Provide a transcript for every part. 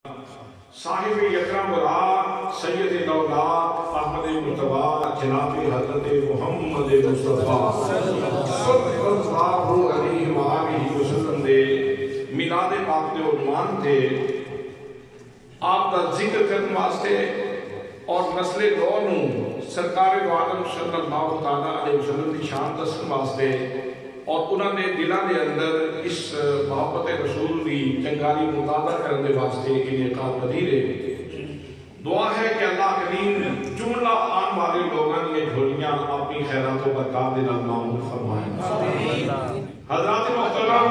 صاحب یکرم برات سید دولات احمد مصطفیٰ جناب حضرت محمد مصطفیٰ صلی اللہ علیہ وآلہ وسلم دے میلاد پاک دے عنوان تھے آپ کا ذکر کرنے واسطے اور نسل نو نوں سرکار عالم صلی اللہ تعالیٰ علیہ وسلم کی شان دسن واسطے اور انہوں نے دلوں کے اندر اس محبت رسول کی چنگاری مطالعہ کرنے واسطے انہیں قابل پذیر ہے۔ دعا ہے کہ اللہ کریم جملہ آن والے لوگوں نے جھولیاں اپنی خیرات و برکات دے نال معمول فرمائیں۔ حضرات محترم،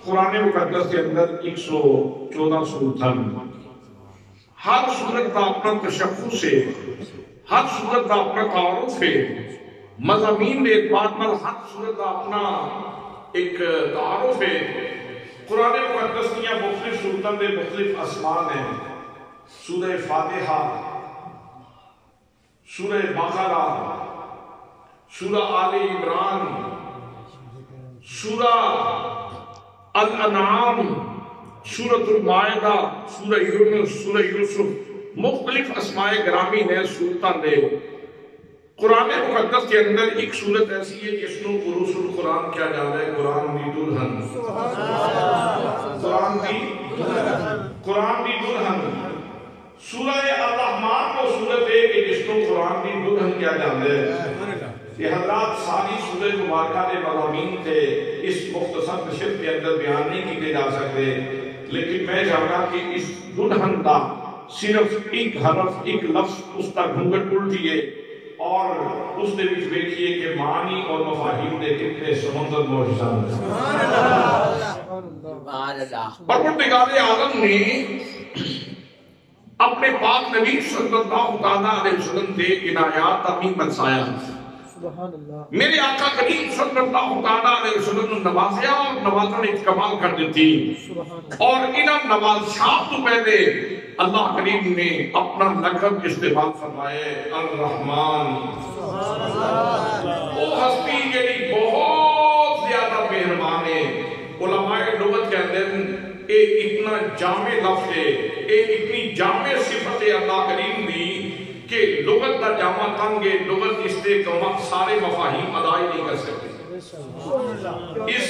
قرآن مقدس کے اندر 114 سورتاں، ہر سورت کا اپنا تشخص ہے، ہر سورت کا اپنا تعارف ہے، مضامین دے اعتبار پر ہر سورت کا اپنا ایک تعارف ہے۔ قرآن مقدس کی مختلف سورتوں میں مختلف اسمان ہیں۔ سورہ فاتحہ، سورہ بقرہ، سورہ آل عمران، سورہ الانعام، سورۃ المائدہ، سورہ یونس، سورہ یوسف، مختلف اسماء گرامی ہیں سورتوں دے۔ قرآن مقدس کے اندر ایک سورت ایسی ہے جس کو عروس القرآن کیا جاتا ہے، قرآن دی دلہن، قرآن دی دلہن۔ سورہ الرحمن وہ سورت ہے کہ جس کو قرآن دی دلہن کیا جاتا ہے۔ یہ حضرات ساری سورہ مبارکہ دے مضامین تھے، اس مختصر نشست کے اندر بیان نہیں کیے جا سکتے، لیکن میں چاہتا کہ اس دلہن کا صرف ایک حرف، ایک لفظ اس کا گھونگٹ الٹیے اور اس دے وچ دیکھیے کہ معنی اور مفاہیم دے کتنے سمندر موجود ہیں۔ پروردگار عالم نے اپنے پاک نبی صلی اللہ علیہ وسلم دے عنایات اپنی بنسایا۔ میرے آقا کریم صلی اللہ علیہ وسلم نے نوازیا اور نوازن اکمال کر دیتی، اور انہاں نوازشات تو پہلے اللہ کریم نے اپنا لقب استعمال فرمائے، الرحمن۔ وہ ہستی جڑی بہت زیادہ مہربان ہے۔ علماء لغت کہتے ہیں اے اتنا جامع لفظ ہے، اے اتنی جامع صفت ہے اللہ کریم دی کہ لغت دا جامع تنگ ہے، لغت اس دے سارے مفاہیم ادا ہی نہیں کر سکتے۔ اس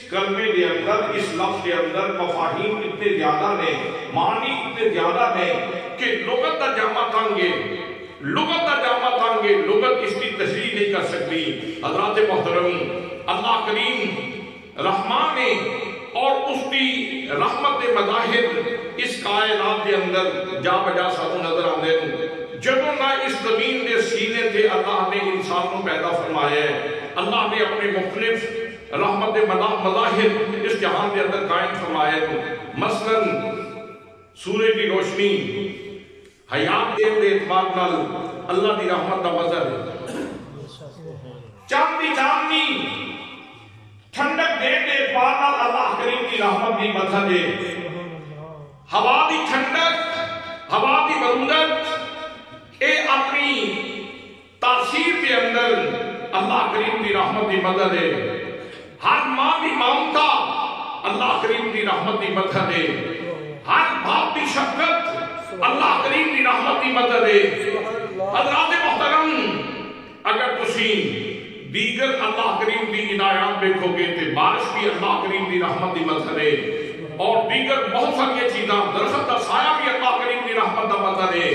کلمے دے اندر، اس لفظ کے اندر مفاہیم اتنے زیادہ نے، معنی اتنے زیادہ نے کہ لغت دا جامع تنگ ہے، لغت دا جامع تنگ ہے، لغت اس کی تشریح نہیں کر سکتی۔ حضرات محترم، اللہ کریم رحمان ہے اور اس کی رحمت مظاہر اس کائنات کے اندر جا بجا سانوں نظر آتے ہیں۔ جدوں نہ اس زمین دے سینے تھے اللہ نے انسان کو پیدا فرمایا ہے، اللہ نے اپنے مختلف رحمت مظاہر اس جہان کے اندر قائم فرمایا ہے۔ مثلا سورج کی روشنی حیات دے اعتبار نال اللہ دی رحمت کا مظہر ہے۔ چاند دی چاندنی ٹھنڈک دے اعتبار نال اللہ کریم کی رحمت دی مظہر ہے۔ ہوا دی ٹھنڈک، ہوا دی برودت، اے اپنی تاثیر کے اندر اللہ کریم کی رحمت دی مدد ہے۔ ہر ماں کی ممتا اللہ کریم کی رحمت کی مدد ہے، ہر باپ کی شفقت اللہ کریم کی رحمت کی مدد ہے۔ حضرات محترم، اگر تسی دیگر اللہ کریم کی عنایات دیکھو گے تو بارش بھی اللہ کریم کی رحمت کی مدد ہے، اور دیگر بہت ساری چیزاں، درخت کا سایہ بھی اللہ کریم کی رحمت کا مدد ہے۔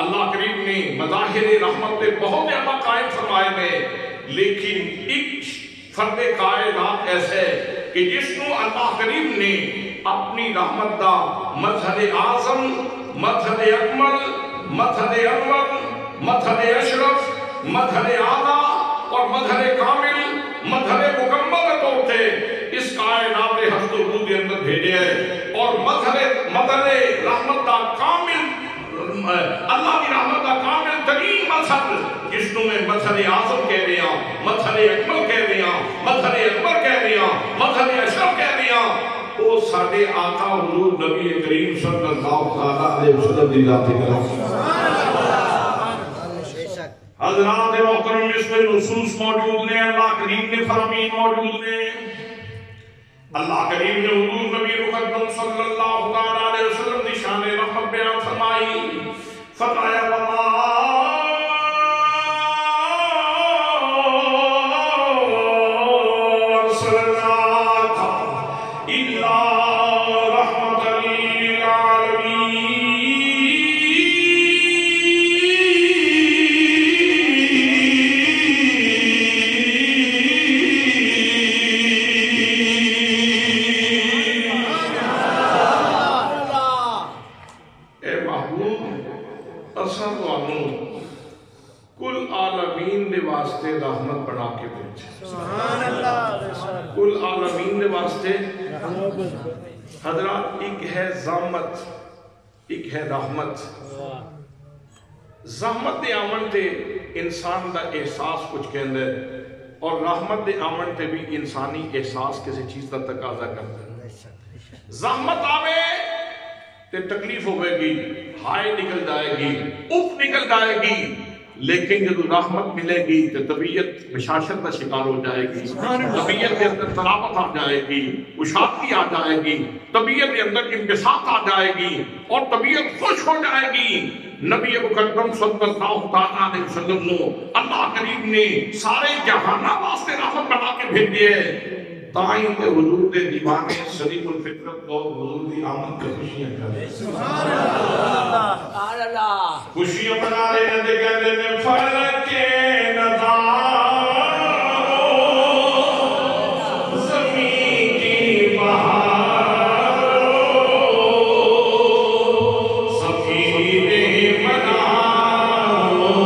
اللہ کریم نے مظاہر رحمت کے بہت زیادہ قائم فرمائے ہیں، لیکن ایک فرد کائنات ایسے کہ جس کو اللہ کریم نے اپنی رحمت دا مظہر اعظم، مظہر اکمل، مظہر اول، مظہر اشرف، مظہر اعلیٰ اور مظہر کامل، مظہر مکمل طور سے اس کائنات ہست و روح کے اندر بھیجے ہے، اور مظہر رحمت دا کامل، اللہ کی رحمت کا کامل ترین مظہر جس کو میں مظہر اعظم کہہ رہے ہیں، مظہر اکمل کہہ رہے ہیں، مظہر اکبر کہہ رہے ہیں، مظہر اشرف کہہ رہے ہیں، وہ سارے آقا حضور نبی کریم صلی اللہ علیہ وسلم دی ذات کرام۔ حضرات محترم، اس میں نصوص موجود ہیں، اللہ کریم نے فرامین موجود ہیں۔ اللہ کریم نے حضور نبی مقدم صلی اللہ علیہ وسلم دی شان فرمایا وما ارسلناک الا رحمۃ کل عالمین دے واسطے رحمت بنا کے بھیجے. سبحان اللہ. کل عالمین دے واسطے حضرات ایک ہے زحمت ایک ہے رحمت. زحمت دے آمن تے انسان دا احساس کچھ کہندے اور رحمت دے آمن تے بھی انسانی احساس کسی چیز دا تقاضا کرتا ہے. زحمت آوے تے تکلیف ہوئے گی, ہائے نکل جائے گی, اف نکل جائے گی, لیکن جب رحمت ملے گی تو طبیعت بشاشت کا شکار ہو جائے گی, طبیعت کے اندر تلاوت آ جائے گی, اشادگی آ جائے گی, طبیعت کے اندر انبساط آ جائے گی اور طبیعت خوش ہو جائے گی. نبی مقدم صلی اللہ علیہ وسلم نے اللہ کریم نے سارے جہانہ واسطے رحمت بنا کے بھیجی ہے. تائیں تے حضور دے دیوانے سلیم الفطرت کو حضور دی آمد کے خوشیاں کرے. سبحان اللہ. خوشیاں منا رہے ہیں دے کہتے ہیں فرق کے نظارو زمین کی بہارو سفیدے منارو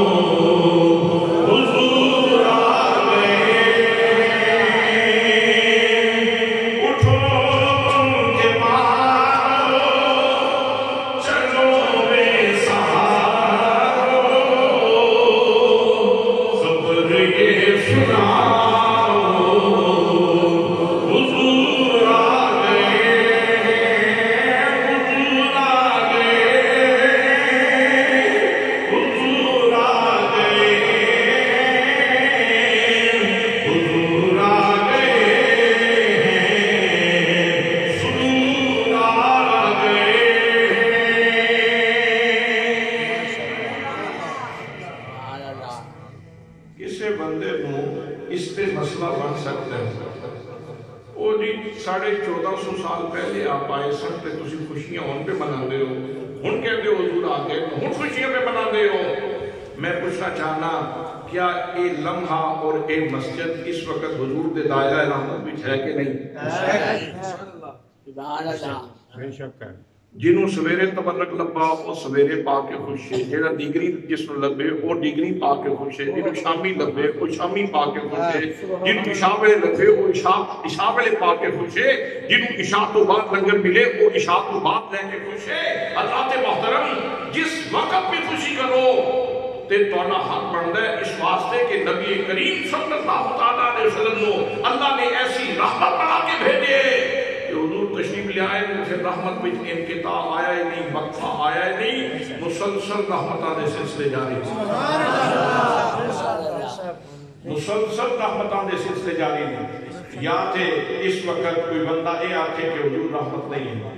حضور آگئے اٹھو تم کے مارو چلو بے سہارو خبر یہ سناؤ حضور آگئے حضور آگئے حضور آگئے حضور آگئے حضور آگئے. کسے بندے نو اس تے مسئلہ بن سکتا ہے وہ جی 1450 سال پہلے آپ آئے سن تے تسی خوشیاں ان پہ منا دے ہو, ان کہتے ہو حضور آگئے تو ان خوشیاں پہ منا دے ہو. میں پوچھنا چاہنا کیا اے لمحہ اور اے مسجد اس وقت حضور دے دائرہ رحمت بھی ہے کہ نہیں؟ بے شک ہے. جنہوں سویرے تبرک لبا وہ سویرے پا کے خوش ہے, جیڑا ڈگری جس نو لبے وہ ڈگری پا کے خوش ہے, جنہوں شامی لبے وہ شامی پا کے خوش ہے, جنہوں عشاء ویلے لبے وہ عشاء ویلے پا کے خوش ہے, جنہوں عشاء تو بعد لنگر ملے وہ عشاء تو بعد لے کے خوش ہے. حضرات محترم جس وقت بھی خوشی کرو تے توڑا حق بندہ ہے اس واسطے کہ نبی کریم صلی اللہ علیہ وسلم نے اللہ نے ایسی رحمت بنا کے بھیجے کہ حضور تشریف لے آئے پھر رحمت میں انقطاع آیا ہی نہیں, وقفہ آیا ہی نہیں, مسلسل رحمتاں دے سلسلے جاری ہیں. مسلسل رحمتاں دے سلسلے جاری ہیں. یا تے اس وقت کوئی بندہ اے آکھے کہ حضور رحمت نہیں ہے,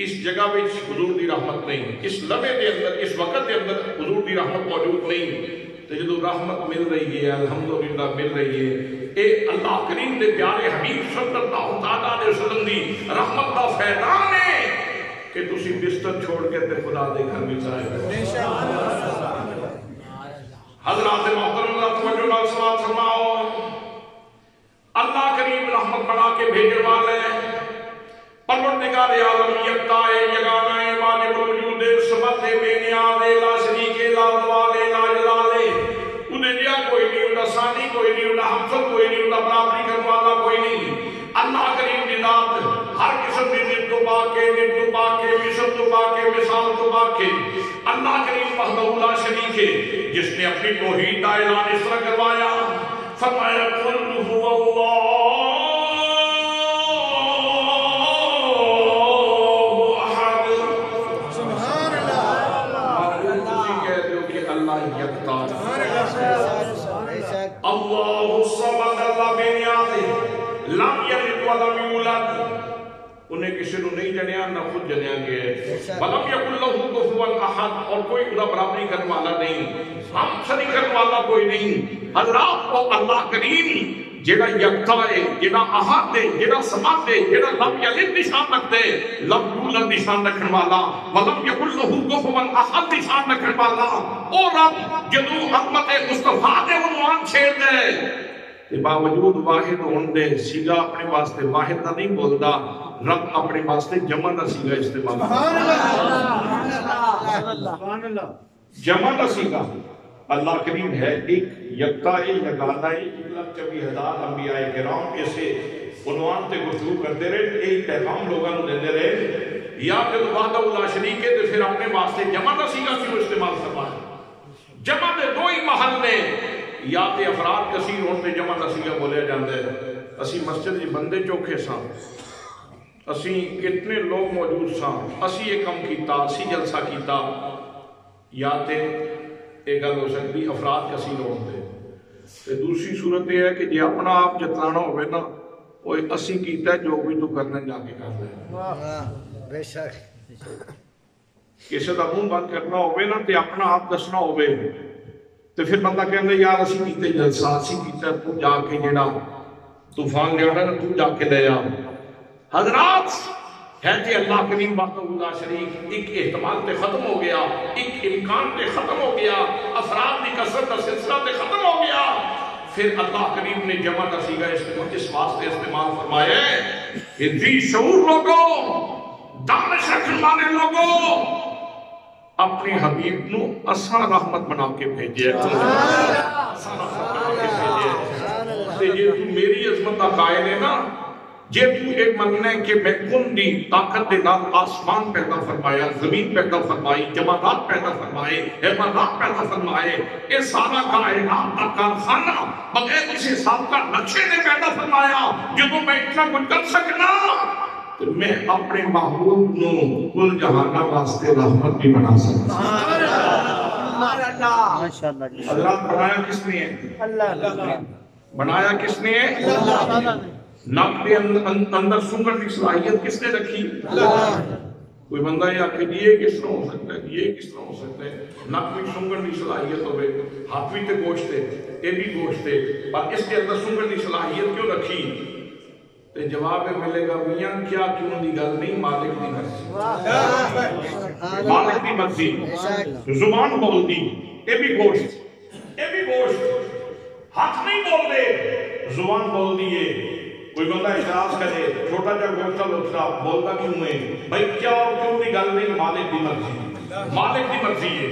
اس جگہ میں حضور دی رحمت نہیں, اس لمحے دے اندر اس وقت دے اندر حضور دی رحمت موجود نہیں, تو جدو رحمت مل رہی ہے الحمدللہ مل رہی ہے اے اللہ کریم دے پیارے حبیب صلی اللہ علیہ وسلم دی رحمت دا فیضان ہے کہ تسی بستر چھوڑ کے تے خدا دے گھر میں جائے. حضرات محترم اللہ توجہ نال سماعت فرماؤ. اللہ کریم رحمت بنا کے بھیجنے والے پروردگار عالم یکتا ہے, یگانہ ہے, واجب الوجود ہے, صمد ہے, بے نیاز ہے, لا شریک ہے, لا زوال ہے, لا جلال ہے. انہیں دیا کوئی نہیں, انہیں ثانی کوئی نہیں, انہیں حمزت کوئی نہیں, انہیں برابری کرنے والا کوئی نہیں. اللہ کریم دی ذات ہر قسم دی ضد تو باقی, ند تو باقی, مثل تو باقی, مثال تو باقی. اللہ کریم وحدہ لا شریک ہے جس نے اپنی توحید کا اعلان اس طرح کروایا, فرمایا قل هو اللہ اللہ الصمد اللہ بے نیاز لم یلد ولم یولد. انہیں نے کسی کو نہیں جنیا نہ خود جنیا گئے. وَلَمْ يَكُنْ لَهُ كُفُوًا أَحَدٌ, اور کوئی خدا برابری کرنے والا نہیں, ہم سری کرنے والا کوئی نہیں. حضرات کو اللہ کریم جیڑا یکتا ہے, جیڑا احد ہے, جیڑا سماد ہے, جیڑا لم یلد نشان رکھتے, لم یولد نشان رکھنے والا, وَلَمْ يَكُنْ لَهُ كُفُوًا أَحَدٌ نشان رکھنے والا. اور رب جدو عظمت مصطفیٰ دے عنوان چھیڑ دے باوجود واحد ہون دے سیگا اپنے واسطے واحد نہ نہیں بولدا, رب اپنے واسطے جمع نہ سیگا استعمال کرتا. جمع نہ سیگا اللہ کریم ہے, ایک یکتا ہے, یگانہ ہے. 1,24,000 انبیاء کرام ایسے عنوان تے گفتگو کرتے رہے, ایک پیغام لوگوں کو دیتے رہے. یا کہ وحدہ لا شریک ہے تو پھر اپنے واسطے جمع نہ سیگا کیوں استعمال فرمایا؟ جمع دے دو ہی محل نے, یا تے افراد کثیر ہون تے جمع نہ سیگا بولیا جاندے. اسی مسجد جی بندے چوکھے ساں, اسی کتنے لوگ موجود ساں, اسی یہ کم کیتا, اسی جلسہ کیتا, یا تے ایک گل ہو سکتی افراد کثیر ہوتے. دوسری صورت یہ ہے کہ جی اپنا آپ جتلانا ہوئے نا, وہ اسی کیتا ہے جو بھی تو کرنے جا کے کرنا ہے. بے شک کسی کا منہ بند کرنا ہوئے نا تے اپنا آپ دسنا ہوئے تو پھر بندہ کہنے یار اسی کیتے جلسہ, اسی کیتا تو جا کے جڑا طوفان لے آنا تو جا کے لے آ. حضرات ہے کہ اللہ کریم وحدہ لا شریک, ایک احتمال تے ختم ہو گیا, ایک امکان تے ختم ہو گیا, افراد کی کثرت کا سلسلہ تے ختم ہو گیا. پھر اللہ کریم نے جمع کا سیگا اس واسطے استعمال فرمایا ہے کہ ذی شعور لوگوں, دانش رکھنے والے لوگوں, اپنے حبیب نو اساں رحمت بنا کے بھیجے. جے تو میری عظمت کا قائل ہے نا, جے تو ایک مننے کہ میں کن دی طاقت دے نال آسمان پیدا فرمایا, زمین پیدا فرمائی, جمادات پیدا فرمائے, حیوانات پیدا فرمائے, یہ سارا کائنات کا کارخانہ بغیر کسی حساب کا نقشے نے پیدا فرمایا. جدوں میں اتنا کچھ کر سکنا تو میں اپنے محبوب نو کل جہانہ واسطے رحمت بھی بنا سکتا. حضرات بنایا کس نے ہے؟ اللہ. بنایا کس نے ہے؟ اللہ. ناک کے اندر سنگڑ کی صلاحیت کس نے رکھی؟ کوئی بندہ یہ آکے یہ کس طرح ہو سکتا ہے, یہ کس طرح ہو سکتا ہے؟ ناک میں سنگڑ کی صلاحیت ہوئے, ہاتھ بھی تے گوشت ہے, یہ بھی گوشت ہے, پر اس کے اندر سنگڑ کی صلاحیت کیوں رکھی؟ تے جواب ملے گا میاں کیا کیوں دی گل نہیں, مالک دی مرضی. مالک دی مرضی. زبان بول دی, یہ بھی گوشت, یہ بھی گوشت. ہاتھ نہیں بول دے, زبان بول دیئے. کوئی بندہ اعتراض کرے, چھوٹا جا گوشتا لوٹتا بولتا کیوں ہے بھائی, کیا اور کیوں دی گل نہیں, مالک دی مرضی. مالک دی مرضی ہے.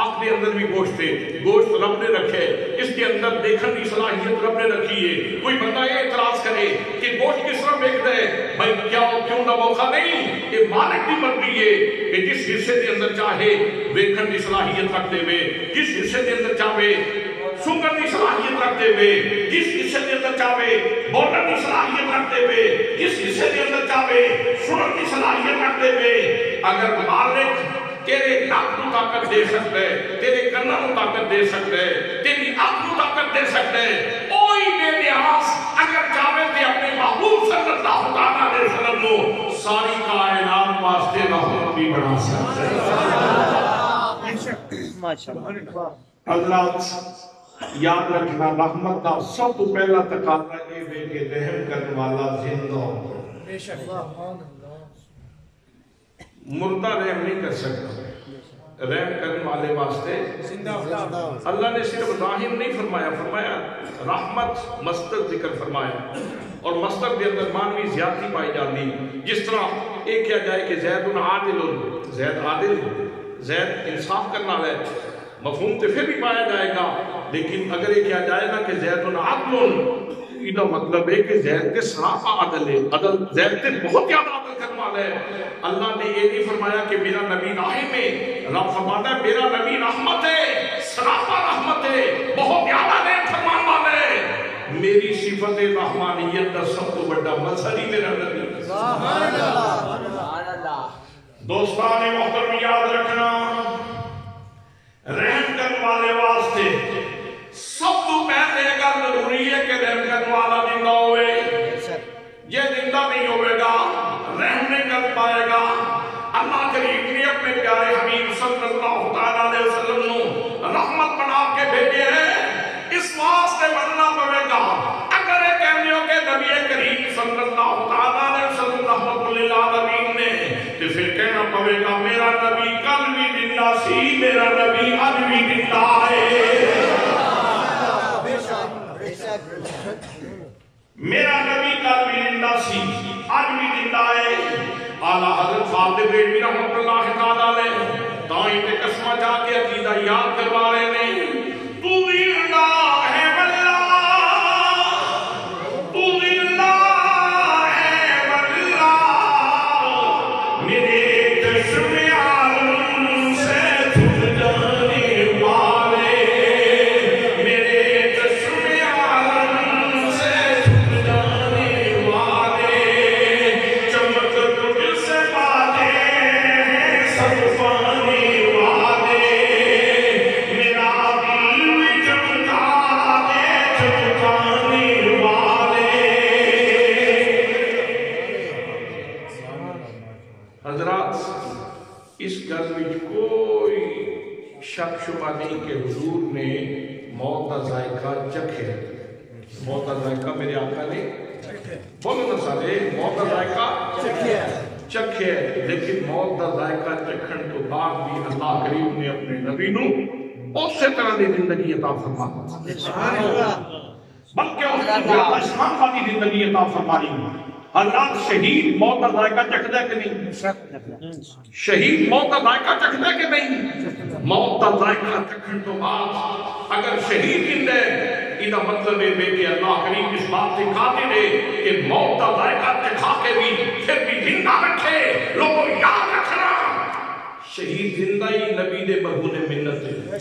اپنے اندر بھی گوشت ہے, گوشت رب نے رکھے, اس کے اندر دیکھن کی صلاحیت رب نے رکھی ہے. کوئی بندہ یہ اعتراض کرے کہ گوشت کس طرح دیکھ دے, بھائی کیا اور کیوں نہ موقع نہیں, یہ مالک کی مرضی ہے کہ جس حصے کے اندر چاہے دیکھن کی صلاحیت رکھتے ہوئے, جس حصے کے اندر چاہے سنگن کی صلاحیت رکھتے ہوئے, جس حصے کے اندر چاہے بولن کی صلاحیت رکھتے ہوئے, جس حصے کے اندر چاہے سنن کی صلاحیت رکھتے ہوئے. اگر مالک تیرے ناک کو طاقت دے سکتا ہے, تیرے کنوں کو طاقت دے سکتا ہے, تیری آنکھ کو طاقت دے سکتا ہے, کوئی بے نیاز اگر چاہے تے اپنے محبوب صلی اللہ علیہ وسلم کو ساری کائنات واسطے رحمت بھی بنا سکتا ہے. ماشاءاللہ. حضرات یاد رکھنا, رحمت کا سب تو پہلا تقاضا یہ ہے کہ رحم کرنے والا زندہ ہو. بے شک مردہ رحم نہیں کر سکتا, رحم کرنے والے واسطے زندہ. اللہ نے صرف ظاہر نہیں فرمایا, فرمایا رحمت مصدر ذکر فرمایا, اور مصدر کے اندر معنوی زیادتی پائی جاتی. جس طرح ایک کیا جائے کہ زید عادل, زید عادل, زید انصاف کرنا ہے, مفہوم تو پھر بھی پایا جائے گا. لیکن اگر یہ کیا جائے نا کہ زید عادل, یہ مطلب ہے کہ زید کے سراپا عدل ہے, عدل زید کے بہت زیادہ عدل کرنے والا ہے. اللہ نے یہ نہیں فرمایا کہ میرا نبی رحم ہے, رب فرماتا ہے میرا نبی رحمت ہے, سراپا رحمت ہے, بہت زیادہ رحم فرمان والا ہے. میری صفت رحمانیت کا سب تو بڑا مظہر ہی میرا نبی. دوستان محترم یاد رکھنا, رحم کرنے والے واسطے سب تو پہلے گل ضروری ہے کہ رحم کرنے والا زندہ ہوئے. یہ زندہ نہیں ہوئے گا, رحم نہیں پائے گا اللہ کریم نے اپنے پیارے حبیب صلی اللہ علیہ وسلم نو رحمت بنا کے بھیجے ہیں اس واسطے بننا پڑے گا اگر یہ کہنے ہو کہ نبی کریم صلی اللہ علیہ وسلم رحمت للعالمین نے تو پھر کہنا پڑے گا میرا نبی کل بھی زندہ سی میرا نبی آج بھی زندہ ہے میرا نبی کل بھی زندہ سی آج بھی زندہ ہے اعلیٰ حضرت خالد بریلوی رحمت اللہ تعالی علیہ دائیں تے قسمہ جا کے عقیدہ یاد کروا رہے نے تو زندہ ہے واللہ تو زندہ ہے واللہ میرے چشم عالم سے چھپ جانے والے میرے چشم عالم سے چھپ جانے والے چمک تجھ سے باتیں ہیں سب پانے والے میرا دل بھی چمکا دے چمکانے والے حضرات اس گل وچ کوئی شک شبہ نہیں کہ حضور نے موت کا ذائقہ چکھے موت کا ذائقہ میرے آقا نے بولو نا سارے موت کا ذائقہ چکھے لیکن موت کا ذائقہ چکھن تو بعد بھی اللہ کریم نے اپنے نبی نو اسی طرح دی زندگی عطا فرمائی بلکہ اس کو زیادہ شان والی زندگی عطا فرمائی حضرات شہید موت کا ذائقہ چکھدا ہے کہ نہیں شہید موت کا ذائقہ چکھدا ہے کہ نہیں موت کا ذائقہ چکھن تو بعد اگر شہید زندہ ہے یہ مطلب ہے کہ اللہ کریم اس بات سے قادر ہے کہ موت کا ذائقہ چکھا کے بھی پھر بھی زندہ رکھے لوگوں یاد رکھنا شہید زندہ ہی نبی دے مرہون منت ہے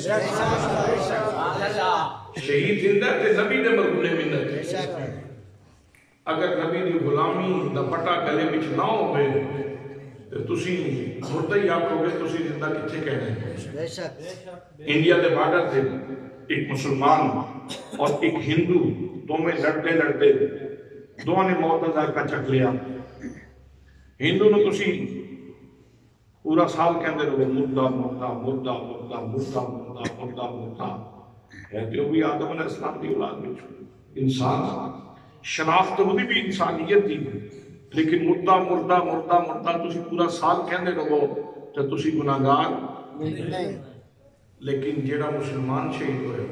شہید زندہ تے نبی دے مرہون منت ہے اگر نبی دی غلامی دا پٹا گلے وچ نہ ہوے تے تسی مردہ ہی آکھو گے تسی زندہ کتھے کہنا ہے انڈیا دے بارڈر تے ایک مسلمان اور ایک ہندو دونوں لڑتے لڑتے دونوں نے موت کا ذائقہ چکھ لیا ہندو نے تسی پورا سال کہندے رہو مردہ مردہ مردہ مردہ مردہ مردہ مردہ مردہ ہے تو بھی آدم علیہ السلام دی اولاد میں انسان شناخت ہوتی بھی انسانیت دی لیکن مردہ مردہ مردہ مردہ تسی پورا سال کہندے رہو تو تسی گناہگار لیکن جیڑا مسلمان شہید ہوئے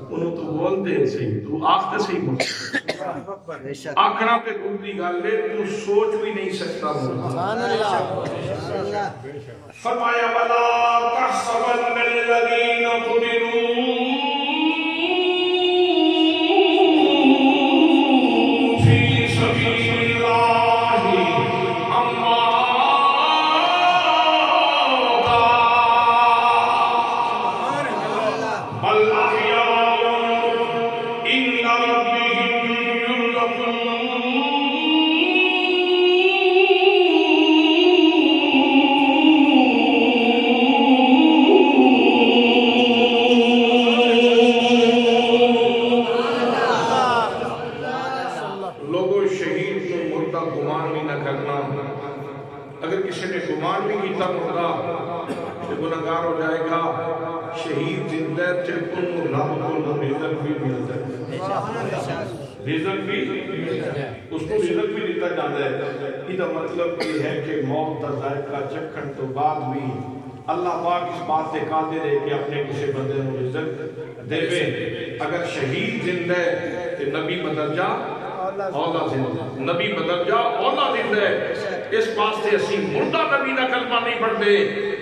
انہوں تو بول دے صحیح تو آختے صحیح مرد آخرا پہ گردی گال لے تو سوچ بھی نہیں سکتا فرمایا وَلَا تَحْسَبَنَّ الَّذِينَ قُتِلُوا فِي سَبِيلِ اللَّهِ بل أحياء عند ربهم يرزقون لوگوں شہید کو مردہ گمان بھی نہ کرنا اگر کسی نے گمان بھی کیتا مردہ تو گناہگار ہو جائے گا شہید زندہ تے انہوں رب کو رزق بھی ملتا ہے رزق بھی اس کو رزق بھی دیتا جاتا ہے یہ مطلب یہ ہے کہ موت کا ذائقہ چکھن تو بعد بھی اللہ پاک اس بات سے قادر ہے کہ اپنے کسی بندے کو رزق دے اگر شہید زندہ ہے تو نبی بدرجہ اولا زندہ نبی بدرجہ اولا زندہ ہے اس واسطے اسی مردہ نبی دا کلمہ نہیں پڑھتے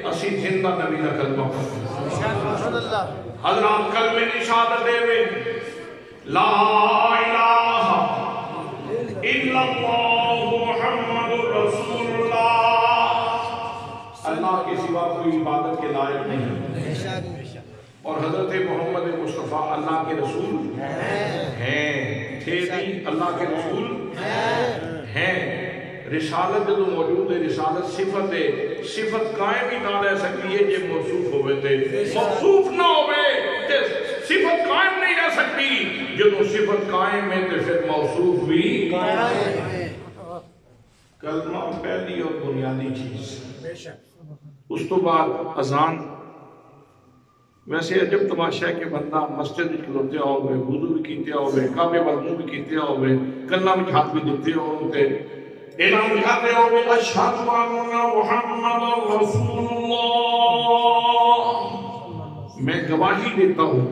اسی زندہ نبی دا کلمہ پڑھتے حضرات کلمہ کی شہادت دے لا الہ الا اللہ محمد رسول اللہ اللہ کے سوا کوئی عبادت کے لائق نہیں اور حضرت محمد مصطفیٰ اللہ کے رسول ہیں تھے نہیں اللہ کے رسول ہیں رسالت جو موجود ہے رسالت صفت ہے صفت قائم ہی نہ رہ سکتی ہے یہ موصوف ہوئے تھے موصوف نہ ہوئے صفت قائم نہیں رہ سکتی جو صفت قائم ہے تو پھر موصوف بھی کلمہ پہلی اور بنیادی چیز، اس تو بعد اذان۔ ویسے عجب تماشا ہے کہ بندہ مسجد میں کھلوتے ہوئے، وضو بھی کیتے ہوئے، کعبے وال منہ بھی کیتے ہوئے، کلام میں ہاتھ بھی دیتے ہوئے، اعلان کرتے ہوئے اشہد ان محمد رسول اللہ، میں گواہی دیتا ہوں،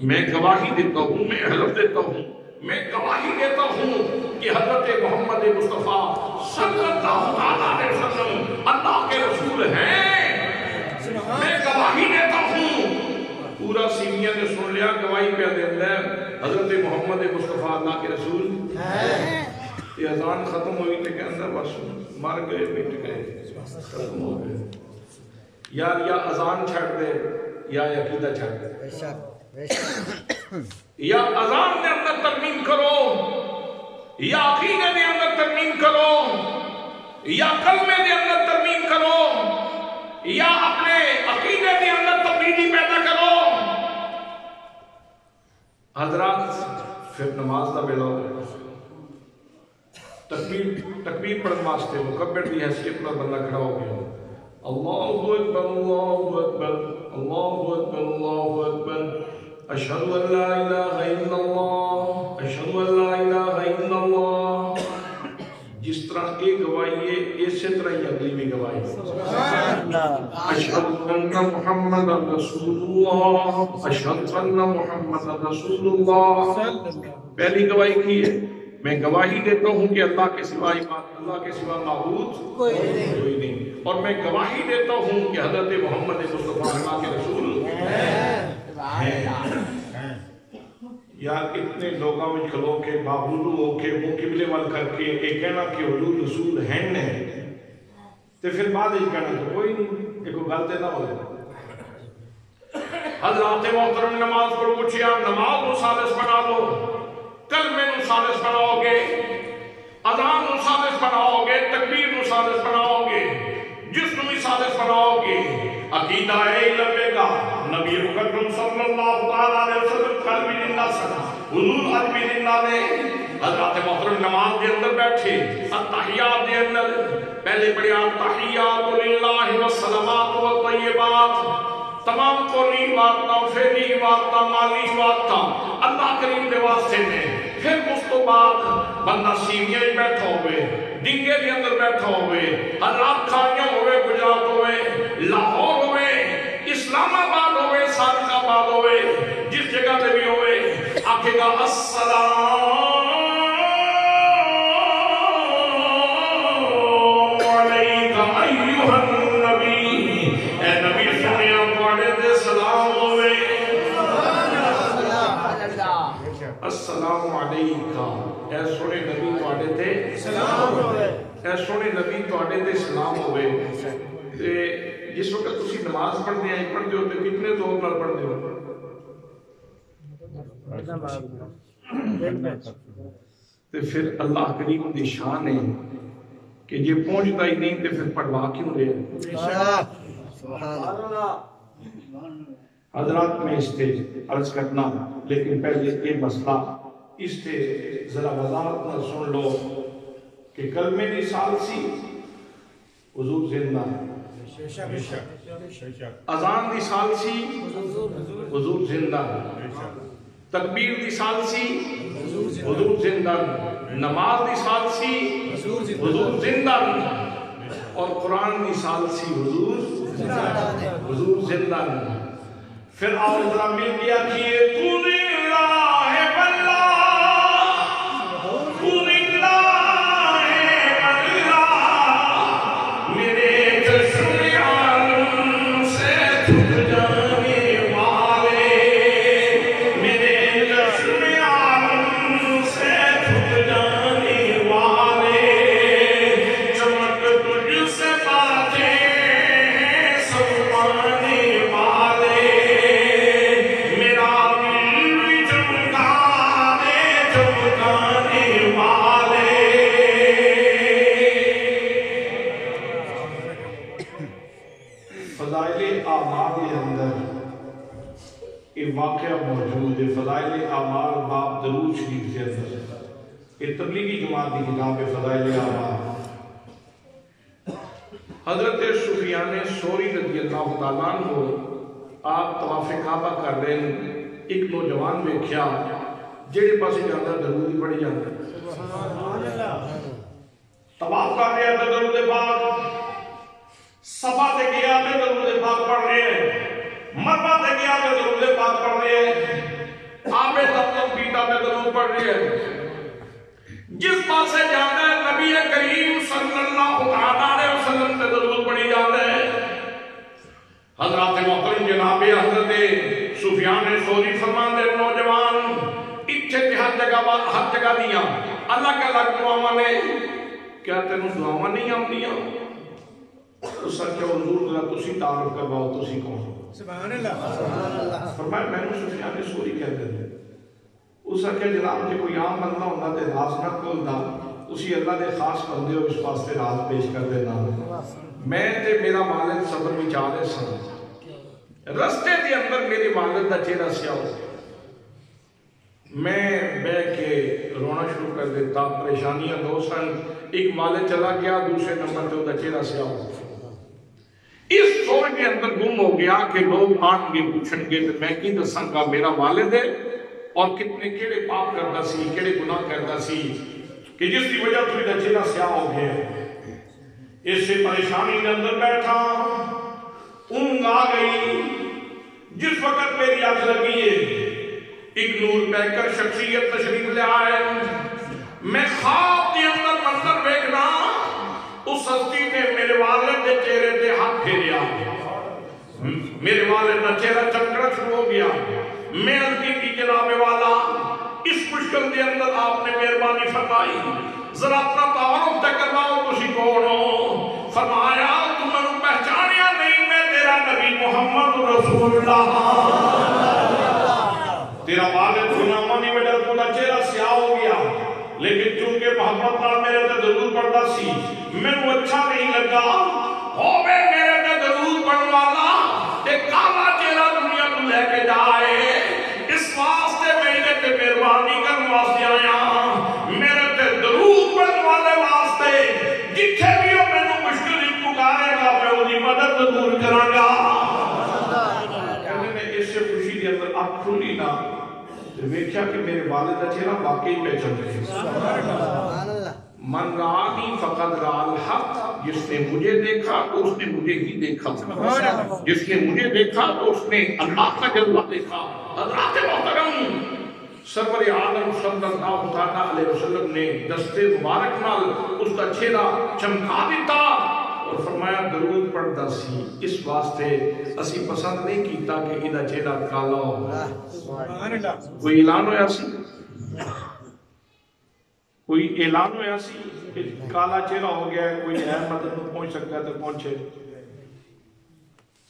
میں گواہی دیتا ہوں، میں حلف دیتا ہوں، میں گواہی دیتا ہوں کہ حضرت محمد مصطفیٰ صلی اللہ علیہ وسلم اللہ کے رسول ہیں۔ میں گواہی دیتا ہوں، پورا سینیا نے سن لیا، گواہی پہ دے اللہ حضرت محمد مصطفیٰ اللہ کے رسول ہیں۔ یہ اذان ختم ہوئی تو کہ اندر بس مر گئے، مٹ گئے، ختم ہو گئے۔ یا اذان چھڑ دے یا عقیدہ چھڑ دے، یا اذان دے اندر ترمیم کرو، یا عقیدے دے اندر ترمیم کرو، یا کلمے دے اندر ترمیم کرو، یا اپنے عقیدے دے اندر تبدیلی پیدا کرو۔ حضرات پھر نماز دا بیلا ہو، تکبیر پڑھن واسطے مکبر دی حیثیت پر بندہ کھڑا ہو گیا، اللہ اکبر اللہ اکبر اللہ اکبر اللہ اکبر، اشہد ان لا الہ الا اللہ اشہد ان لا الہ الا اللہ۔ جس طرح ایک گواہی ہے اسی طرح ہی اگلی بھی گواہی ہے، اشہد ان محمد رسول اللہ اشہد ان محمد رسول اللہ۔ پہلی گواہی کی ہے میں گواہی دیتا ہوں کہ اللہ کے سوا معبود کوئی نہیں، اور میں گواہی دیتا ہوں کہ حضرت محمد مصطفیٰ اللہ کے رسول ہیں۔ یار اتنے لوگوں میں کھلو کے باوجود ہو کے منہ قبلے وال کر کے یہ کہنا کہ حضور رسول ہیں نے، تو پھر بعد یہ کہنا تو کوئی نہیں، یہ کوئی غلط نہ ہو۔ حضرات محترم نماز پر پوچھیا، نماز کو ثالث بنا لو، کلمے نو ثالث بناؤ گے، اذان نو ثالث بناؤ گے، تکبیر نو ثالث بناؤ گے، جسم بھی ثالث بناؤ گے، عقیدہ علم کا نبی مکرم صلی اللہ علیہ وسلم قلبی زندہ سنا، حضور قلبی زندہ دے۔ حضرات محترم نماز دے اندر بیٹھے، التحیات دے اندر پہلے پڑھیا التحیات للہ والصلوات والطیبات، تمام قولی باتاں، فعلی باتاں، مالی باتاں اللہ کریم دے واسطے نے۔ پھر اس تو بعد بندہ سینیاں ہی بیٹھا ہوئے، ڈنگے دے اندر بیٹھا ہوئے، حضرات کھانیاں ہوئے، گجرات ہوئے، لاہور ہوئے، اسلام آباد ہوئے، صادق آباد ہوئے، جس جگہ دے بھی ہوئے، آکھے گا السلام علیکہ ایہا النبی، اے نبی سنیا پاڑے دے سلام ہوئے، السلام علیکہ، اے سونے نبی پاڑے دے سلام ہوئے، اے سونے نبی پاڑے دے سلام ہوئے۔ جس وقت تسی نماز پڑھتے ہیں پڑھتے ہو تو کتنے زور نال پڑھتے ہو؟ تو پھر اللہ کریم دی شان ہے کہ یہ پہنچتا ہی نہیں تو پھر پڑھوا کیوں رہے؟ حضرات میں اس سے عرض کرنا، لیکن پہلے یہ مسئلہ اس سے ذرا وضاحت نہ سن لو کہ کلمے دی ثالثی حضور زندہ ہے، اذان دی ثالثی حضور زندہ ہے، تکبیر دی ثالثی حضور زندہ ہے، نماز دی ثالثی حضور زندہ ہے، اور قرآن دی ثالثی حضور زندہ ہے۔ پھر آپ ذرا مل گیا کیے تو اللہ ہے واللہ، تو اللہ ہے واللہ، میرے جشن عالم سے چھپ جانے والے، میرے جشن عالم سے چھپ جانے والے، چمک تجھ سے باتیں ہیں سب پانے والے، فضائل اعمال کے اندر یہ واقعہ موجود ہے۔ فضائل اعمال باب درود شریف کے اندر، یہ تبلیغی جماعت کی کتاب ہے فضائل اعمال، حضرت سفیان ثوری رضی اللہ تعالیٰ عنہ آپ طواف کعبہ کر رہے ہیں، ایک نوجوان ویکھیا جڑے پاسے جانا درود ہی پڑھی جاتا ہے، طواف کر رہے ہیں درود پاک، صفا تے گیا تے درود پاک پڑھ رہے ہیں، مروا تے گیا تے درود پاک پڑھ رہے ہیں، آبے زمزم پیتا تے درود پڑھ رہے ہیں۔ جس پاسے جانا ہے نبی کریم صلی اللہ علیہ وسلم تے درود پڑھی جاتا ہے۔ حضرات محترم جناب حضرت سفیان ثوری فرماندے نوجوان اتھے تے ہر جگہ دیاں الگ الگ دعاواں نے، کیا تینوں دعاواں نہیں آندیاں؟ اس کہ حضور ذرا تسی تعارف کرواؤ، تسی کون؟ سبحان اللہ۔ فرمایا میں نے سفیان ثوری کہتے ہیں۔ اس کہ جناب جی کوئی عام بندہ ہوتا تے راز نہ کھولدا، تسی اللہ دے خاص بندے ہو، اس واسطے راز پیش کر دینا۔ میں تے میرا والد صبر وچارے سن، رستے دے اندر میرے والد دا چہرہ سیاہ ہو، میں بے کے رونا شروع کر دیتا، پریشانیاں دو سن، ایک والد چلا گیا، دوسرے نمبر تے دا چہرہ سیاہ ہو۔ اس سوچ کے اندر گم ہو گیا کہ لوگ آن گے پوچھن گے تو میں کی دساں گا میرا والد ہے اور کتنے کیڑے پاپ کرتا سی، کیڑے گناہ کرتا سی کہ جس کی وجہ تو دا چہرہ سیاہ ہو گیا۔ اس سے پریشانی کے اندر بیٹھا، اونگ آ گئی، جس وقت میری آنکھ لگی ہے ایک نور پہ کر شخصیت تشریف لے آئے، میں خواب کے اندر منظر دیکھنا، اس ہستی نے میرے والد کے چہرے تے ہاتھ پھیریا، میرے والد کا چہرہ چمکنا شروع ہو گیا۔ میں عرضی کی جناب والا اس مشکل کے اندر آپ نے مہربانی فرمائی، ذرا اپنا تعارف تے کرواؤ، تسی کون ہو؟ فرمایا تم نے پہچانیا نہیں، میں تیرا نبی محمد رسول اللہ۔ تیرا والد گناہوں کی وجہ تو چہرہ سیاہ ہو گیا، لیکن چونکہ محبت نال میرے تے درود پڑھتا سی، مینوں اچھا نہیں لگا ہوے میرے تے درود پڑھن والا تے کالا چہرہ دنیا تو لے کے جائے، اس واسطے میرے تے مہربانی کرن واسطے آیا، میرے تے درود پڑھن والے واسطے جتھے بھی وہ مینوں مشکل پکارے گا میں اس کی مدد ضرور کراں گا۔ میں اس سے خوشی کے اندر آنکھ کھلی نہ دیکھا کہ میرے والد کا چہرہ واقعی پہچان رہے۔ من رانی فقد رال حق، جس نے مجھے دیکھا تو اس نے مجھے ہی دیکھا، جس نے مجھے دیکھا تو اس نے اللہ کا جلوہ دیکھا۔ حضرات محترم سرور عالم صلی اللہ علیہ وسلم نے دستے مبارک نال اس کا چہرہ چمکا دیتا اور فرمایا درود پڑھتا سی، اس واسطے اسی پسند نہیں کیتا کہ ادھا چہرہ کالا ہو۔ کوئی اعلان ہویا سی، کوئی اعلان ہویا سی کہ کالا چہرہ ہو گیا ہے، کوئی ہے مدد نو پہنچ سکتا ہے تو پہنچے۔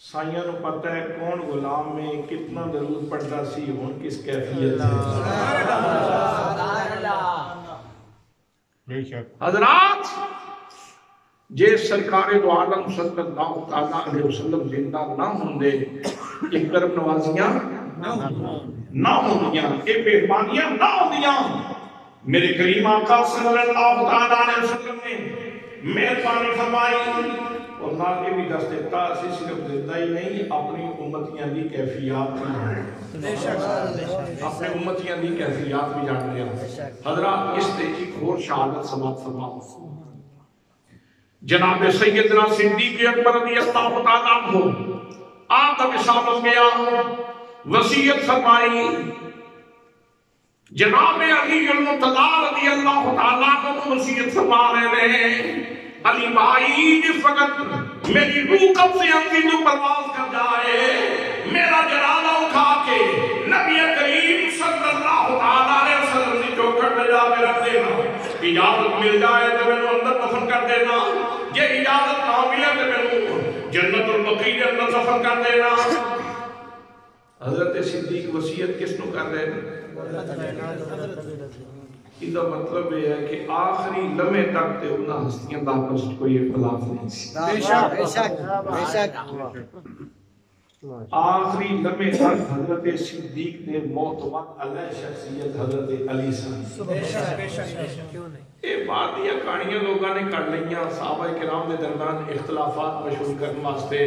سائیاں نو پتہ ہے کون غلام میں کتنا درود پڑھتا سی، ہون کس کیفیت سے۔ حضرات جے سرکار دو عالم صلی اللہ علیہ وسلم زندہ نہ ہوندے، ایک کرم نوازیاں نہ ہوندیاں، ایک مہربانیاں نہ ہوندیاں، میرے کریم آقا صلی اللہ علیہ وسلم نے مہربانی فرمائی اور نہ کے بھی دست دیتا، اسی صرف دیتا ہی نہیں، اپنی امتیاں دی کیفیات بھی جانتے ہیں، اپنے امتیاں دی کیفیات بھی جانتے ہیں۔ حضرات اس نے ایک اور شہادت سماعت فرماؤ، جناب سیدنا صدیق اکبر رضی اللہ تعالیٰ عنہ آپ کا وصال ہو گیا، وصیت فرمائی، جناب علی المرتضیٰ رضی اللہ تعالیٰ عنہ وصیت فرما رہے ہیں، علی بھائی جس وقت میری روح قبضے انزل میں پرواز کر جائے، میرا جنازہ اٹھا کے نبی کریم صلی اللہ علیہ وسلم نے چوکھٹ میں جا کے رکھ دینا، اجازت مل جائے تو میں اندر دفن کر دینا، یہ اجازت نہ ملے تو میں جنت البقیع کے اندر دفن کر دینا۔ حضرت صدیق وصیت کس نو کر رہے ہیں؟ اس کا مطلب یہ ہے کہ آخری لمحے تک تے انہاں ہستیاں دا آپس کوئی اختلاف نہیں سی۔ آخری لمحے تک حضرت صدیق نے معتمد علیہ شخصیت حضرت علی یہ بات یہ کہانیاں لوگوں نے کر لیا صحابہ کرام کے درمیان اختلافات مشہور کرنے واسطے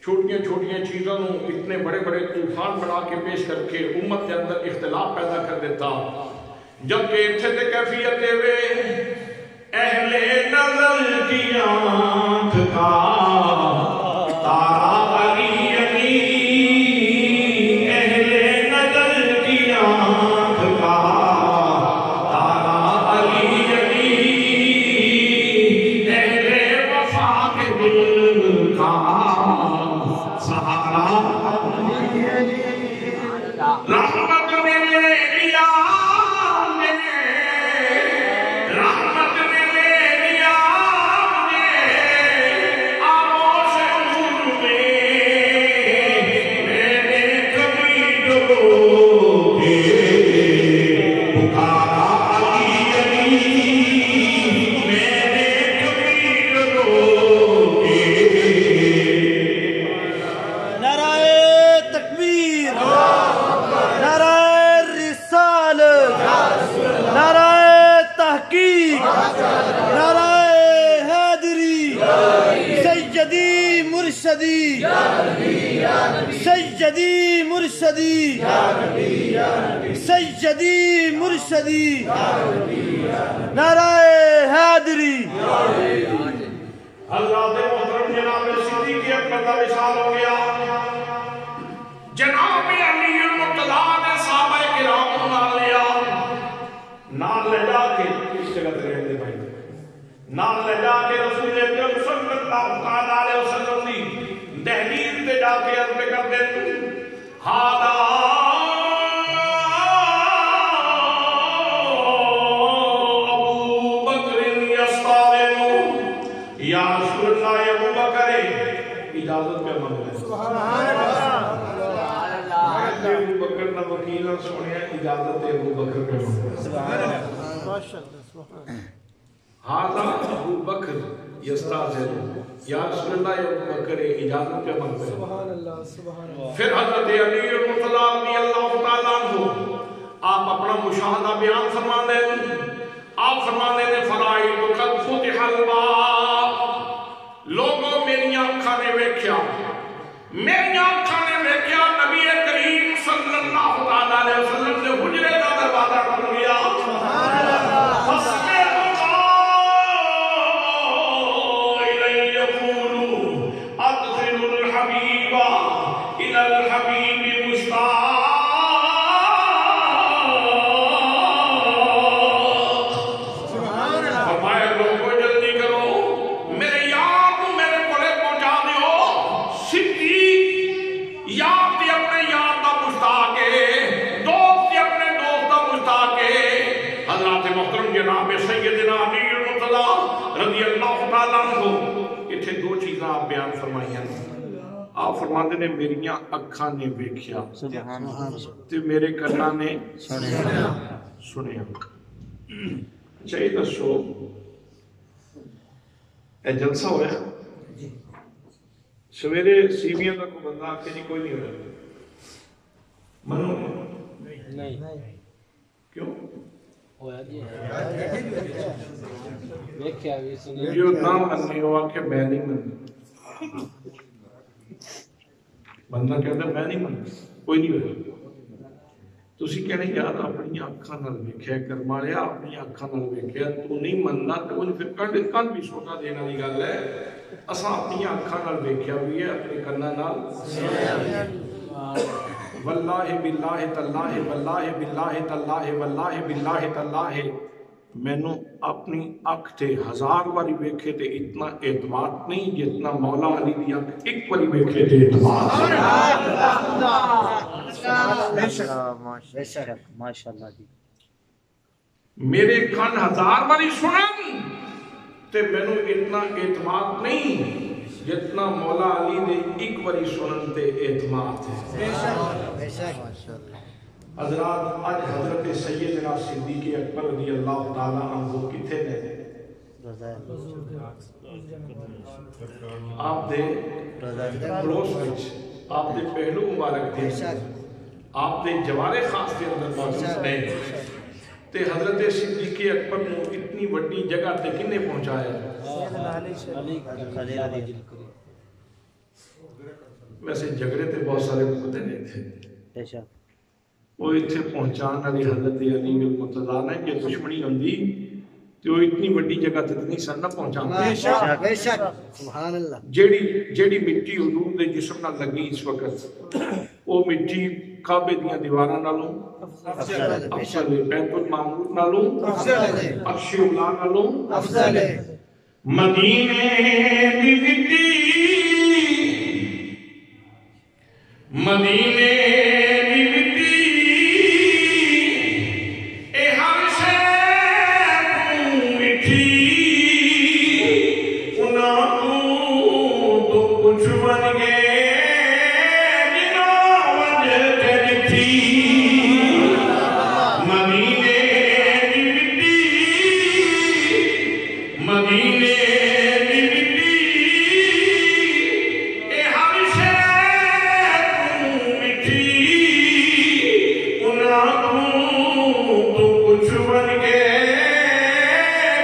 چھوٹیاں چھوٹیاں چیزوں اتنے بڑے بڑے طوفان بنا کے پیش کر کے امت کے اندر اختلاف پیدا کر دیتا جبکہ اتنے تے کیفیت وے اہل نظر کی آنکھ کا تارا علی علی اہل نظر کی آنکھ کا تارا علی علی اہل وفا کے دل کا سہارا رحمت ملے لیا رحمت ملے لیا آروش نور میں میں نے کبھی ڈبو کے پکارا علی علی میں نے کبھی ڈبو کے نعرہ تکبیر، نعرہ رسالت، نعرہ تحقیق، نعرہ حیدری، سیدی مرشدی، سیدی مرشدی، سیدی مرشدی، نعرہ حیدری۔ حضرات محترم جناب صدیق اکبر کا وصال ہو گیا جناب علی المرتضیٰ نے صحابہ کرام کو نال لیا نال لے جا کے اس جگہ تے رہنے بھائی نال لے جا کے رسول اکرم صلی اللہ علیہ وسلم دی دہلیز تے جا کے عرض کر دے ہادا ابو بکر یستاذنو یا رسول اللہ ابو بکر اجازت پہ مانگ لے ابو بکر نہ وکیل سنیا اجازت ابو بکر پہ مانگ لے ہاذا ابو بکر یستاذن یا رسول اللہ ابو بکر اجازت پہ مانگ لے پھر حضرت علی المرتضیٰ رضی اللہ تعالیٰ عنہ آپ اپنا مشاہدہ بیان فرما دیں آپ فرما دیں فرائی تو قد فتح الباب لوگوں میری آنکھاں نے ویکھیا میری آنکھاں نے ویکھیا نبی کریم صلی اللہ علیہ وسلم نے حجرے کا دروازہ کھل گیا فَسْمِعُوا إِلَيْهِ يَقُولُوا أَدْخِلُوا الْحَبِيبَ إِلَى الْحَبِيبِ مُشْتَاقٍ فرمایا لوگوں جلدی کرو میرے یار کو میرے کولے پہنچا دیو صدیق یار تے اپنے یار دا مشتاق ہے دوست تے اپنے دوست دا مشتاق ہے حضرات محترم جناب سیدنا علی المرتضیٰ رضی اللہ تعالیٰ عنہ اتھے دو چیزاں آپ بیان فرمائیاں آپ فرماتے نے میریاں اکھاں نے ویکھیا تے میرے کنا نے سنیا چاہیے دسو اے جلسہ ہویا سویرے سیویاں کا کوئی بندہ آکے نہیں کوئی نہیں ہویا منو نہیں کیوں ہویا جی دیکھیا بھی سنی جو نام مننی ہوا کہ میں نہیں مننی بندہ کہتا ہے میں نہیں مننی کوئی نہیں ہویا تسی کہنے یار اپنی آنکھاں نال ویکھیا کرمالیا اپنی آنکھاں نال ویکھیا تو نہیں مننا تو انہیں پھر کن بھی سوٹا دینا دی گل ہے اساں اپنی آنکھاں نال ویکھیا بھی ہے اپنے کنا نال واللہ باللہ تاللہ واللہ باللہ تاللہ واللہ باللہ تاللہ میں نے اپنی اکھ تے ہزار باری ویکھے تے اتنا اعتماد نہیں جتنا مولا علی دی اکھ ایک باری ویکھے تے اعتماد ماشاءاللہ جی میرے کان ہزار باری سنن تے میں نے اتنا اعتماد نہیں جتنا مولا علی دے ایک باری سنن تے اعتماد ہے حضرات آج حضرت سیدنا صدیق اکبر رضی اللہ تعالیٰ عنہ کتھے نے آپ دے پڑوس وچ آپ دے پہلو مبارک دے آپ دے جوارے خاص دے اندر موجود ہیں تے حضرت صدیق اکبر نو اتنی بڑی جگہ تے کنے پہنچایا؟ ویسے جھگڑے تے بہت سارے ہوتے نہیں تھے وہ اتنے پہنچان والی حضرت علی المرتضیٰ نے کہ دشمنی ہوندی تو اتنی بڑی جگہ تے نہیں سن نہ پہنچانا سبحان اللہ جیڑی مٹی حضور دے جسم نہ لگی اس وقت وہ مٹی کعبے دیاں دیواراں نالوں افضل ہے، بیت المعمور نالوں افضل ہے، عرش اولا نالوں افضل ہے، مدینے دی مٹی مدینے دی مٹی اے ہر شے تو مٹھی انہاں تو کچھ بن گئے جنہاں وجہ تے دتی مدینے دی مٹی مدینے دی مٹی اے ہر شے تو مٹھی انہاں تو کچھ بن گئے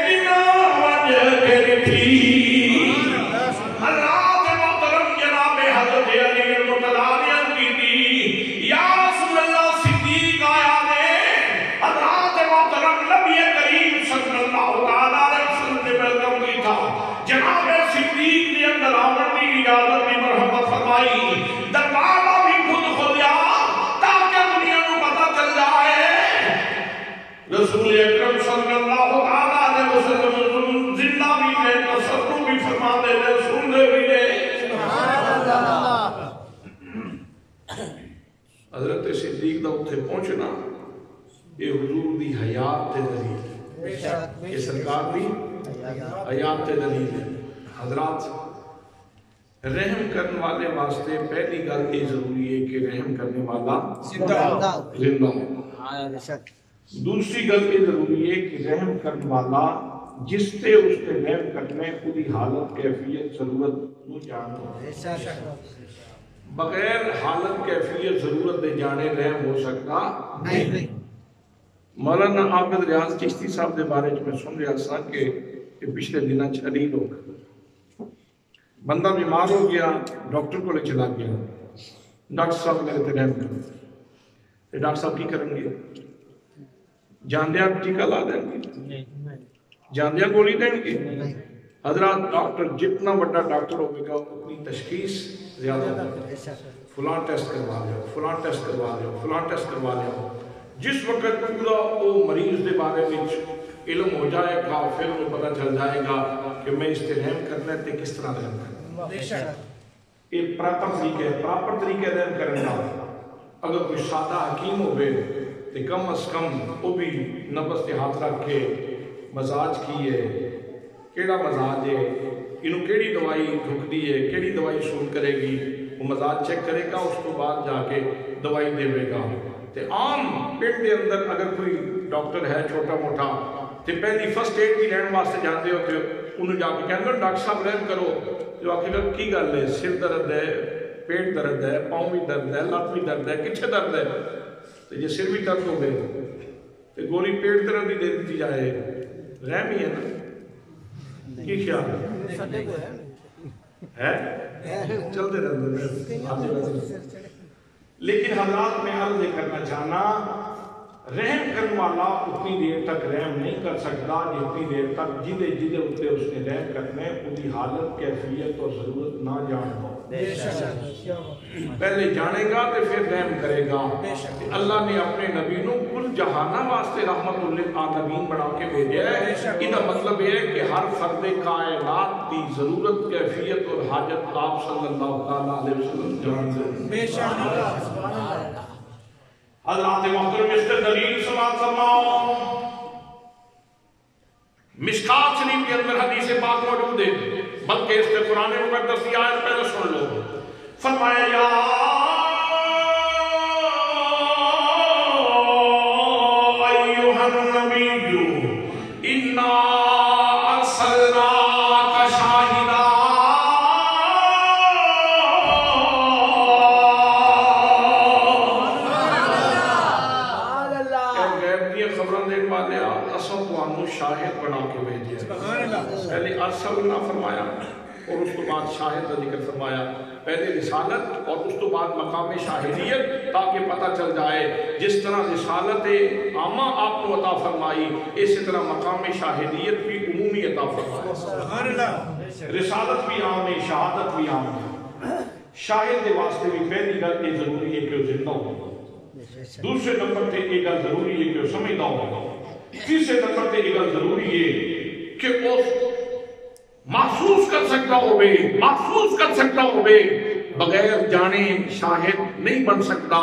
جنہاں وجہ تے دتی حضرات محترم جناب حضرت علی المرتضیٰ نے عرض کی تھی یا رسول اللہ صدیق آیا نے حضرات محترم نبی کریم صلی اللہ علیہ وسلم نے ویلکم کی تھا جناب صدیق نے اندر آمد کی اجازت بھی مرحمت فرمائی دروازہ بھی خود کھولیا تاکہ دنیا کو پتہ چل جائے رسول اکرم صلی اللہ علیہ وسلم زندہ بھی نے تصور بھی فرما دے دے سن دے بھی دے حضرت صدیق دا اتھے پہنچنا یہ حضور دی حیات تے دلیل یہ سرکار دی حیات تے دلیل ہے حضرات رحم کرنے والے واسطے پہلی گل یہ ضروری ہے کہ رحم کرنے والا زندہ ہو دوسری گل یہ ضروری ہے کہ رحم کرنے والا جس تے اس نے رحم کرنے پوری حالت کیفیت ضرورت نو جانو بغیر حالت کیفیت ضرورت دے جانے رحم ہو سکتا نہیں مولانا عابد ریاض چشتی صاحب دے بارے میں سن رہا سا کہ پچھلے دنوں علی لوگ بندہ بیمار ہو گیا ڈاکٹر کو لے چلا گیا ڈاکٹر صاحب میرے تے رحم کرو ڈاکٹر صاحب کی کریں گے جاندیا ٹیکہ لا دیں گے جاندیا گولی دیں گے حضرات ڈاکٹر جتنا بڑا ڈاکٹر ہوگا اتنی تشخیص زیادہ ہوگی فلاں ٹیسٹ کروا لیا فلاں ٹیسٹ کروا لیا فلاں ٹیسٹ کروا لیا جس وقت پورا وہ مریض دے بارے میں علم ہو جائے گا پھر انہیں پتہ چل جائے گا کہ میں اس سے رحم کرنا ہے کس طرح رحم کرنا یہ پراپر طریقے ہے پراپر طریقے رحم کرنا اگر کوئی سادہ حکیم ہوئے تو کم از کم وہ بھی نفس تے ہاتھ رکھ کے مزاج کی ہے کیڑا مزاج ہے انہوں کیڑی دوائی ڈھک دی ہے کیڑی دوائی سوٹ کرے گی وہ مزاج چیک کرے گا اس کو بعد جا کے دوائی دے گا تے عام پیٹ دے اندر اگر کوئی ڈاکٹر ہے چھوٹا موٹا تے پہلی فرسٹ ایڈ بھی لین واسطے جاندے ہو تے انہوں جا کے کہنے ڈاکٹر صاحب رحم کرو جو آخر کی گل ہے سر درد ہے پیٹ درد ہے پاؤں بھی درد ہے لات بھی درد ہے کچھ درد ہے تو یہ سر بھی درد ہو گئے تو گولی پیٹ درد بھی دے دی جائے رحم ہی ہے نا کی خیال ہے چلتے رہتے لیکن حضرات میں عرض کرنا چاہنا رحم کرنے والا اتنی دیر تک رحم نہیں کر سکتا جتنی دیر تک جدے جدے اتنے اس نے رحم کرنے پوری حالت کیفیت اور ضرورت نہ جان ہو پہلے جانے گا تو پھر رحم کرے گا اللہ نے اپنے نبی نو کل جہانہ واسطے رحمت للعالمین بنا کے بھیجا ہے اس کا مطلب یہ ہے کہ ہر فرد کائنات کی ضرورت کیفیت اور حاجت آپ صلی اللہ علیہ وسلم جانتے حضرات محترم اس کے دلیل سماعت فرماؤ مشکات شریف کے اندر حدیث پاک موجود ہے بلکہ اس کے قرآن مقدس کی آیت پہلے سن لو فرمایا یا ایوہ النبی انا ارسلناک شاہدا تانوں شاہد بنا کے بھیجیا. پہلے ارسلنا فرمایا اور اس تو بعد شاہد کا ذکر فرمایا. پہلے رسالت اور اس تو بعد مقام شاہدیت تاکہ پتہ چل جائے جس طرح رسالت عامہ آپ کو عطا فرمائی اسی طرح مقام شاہدیت بھی عمومی عطا فرمائی. رسالت بھی عام ہے, شہادت بھی عام ہے. شاہد کے واسطے بھی پہلی گل یہ ضروری ہے کہ وہ زندہ ہو. دوسرے نمبر پہ یہ گل ضروری ہے کہ وہ سمجھدا ہو. تیسرے نمبر پہ یہ گل ضروری ہے کہ وہ محسوس کر سکتا ہوئے, محسوس کر سکتا ہوئے. بغیر جانے شاہد نہیں بن سکتا.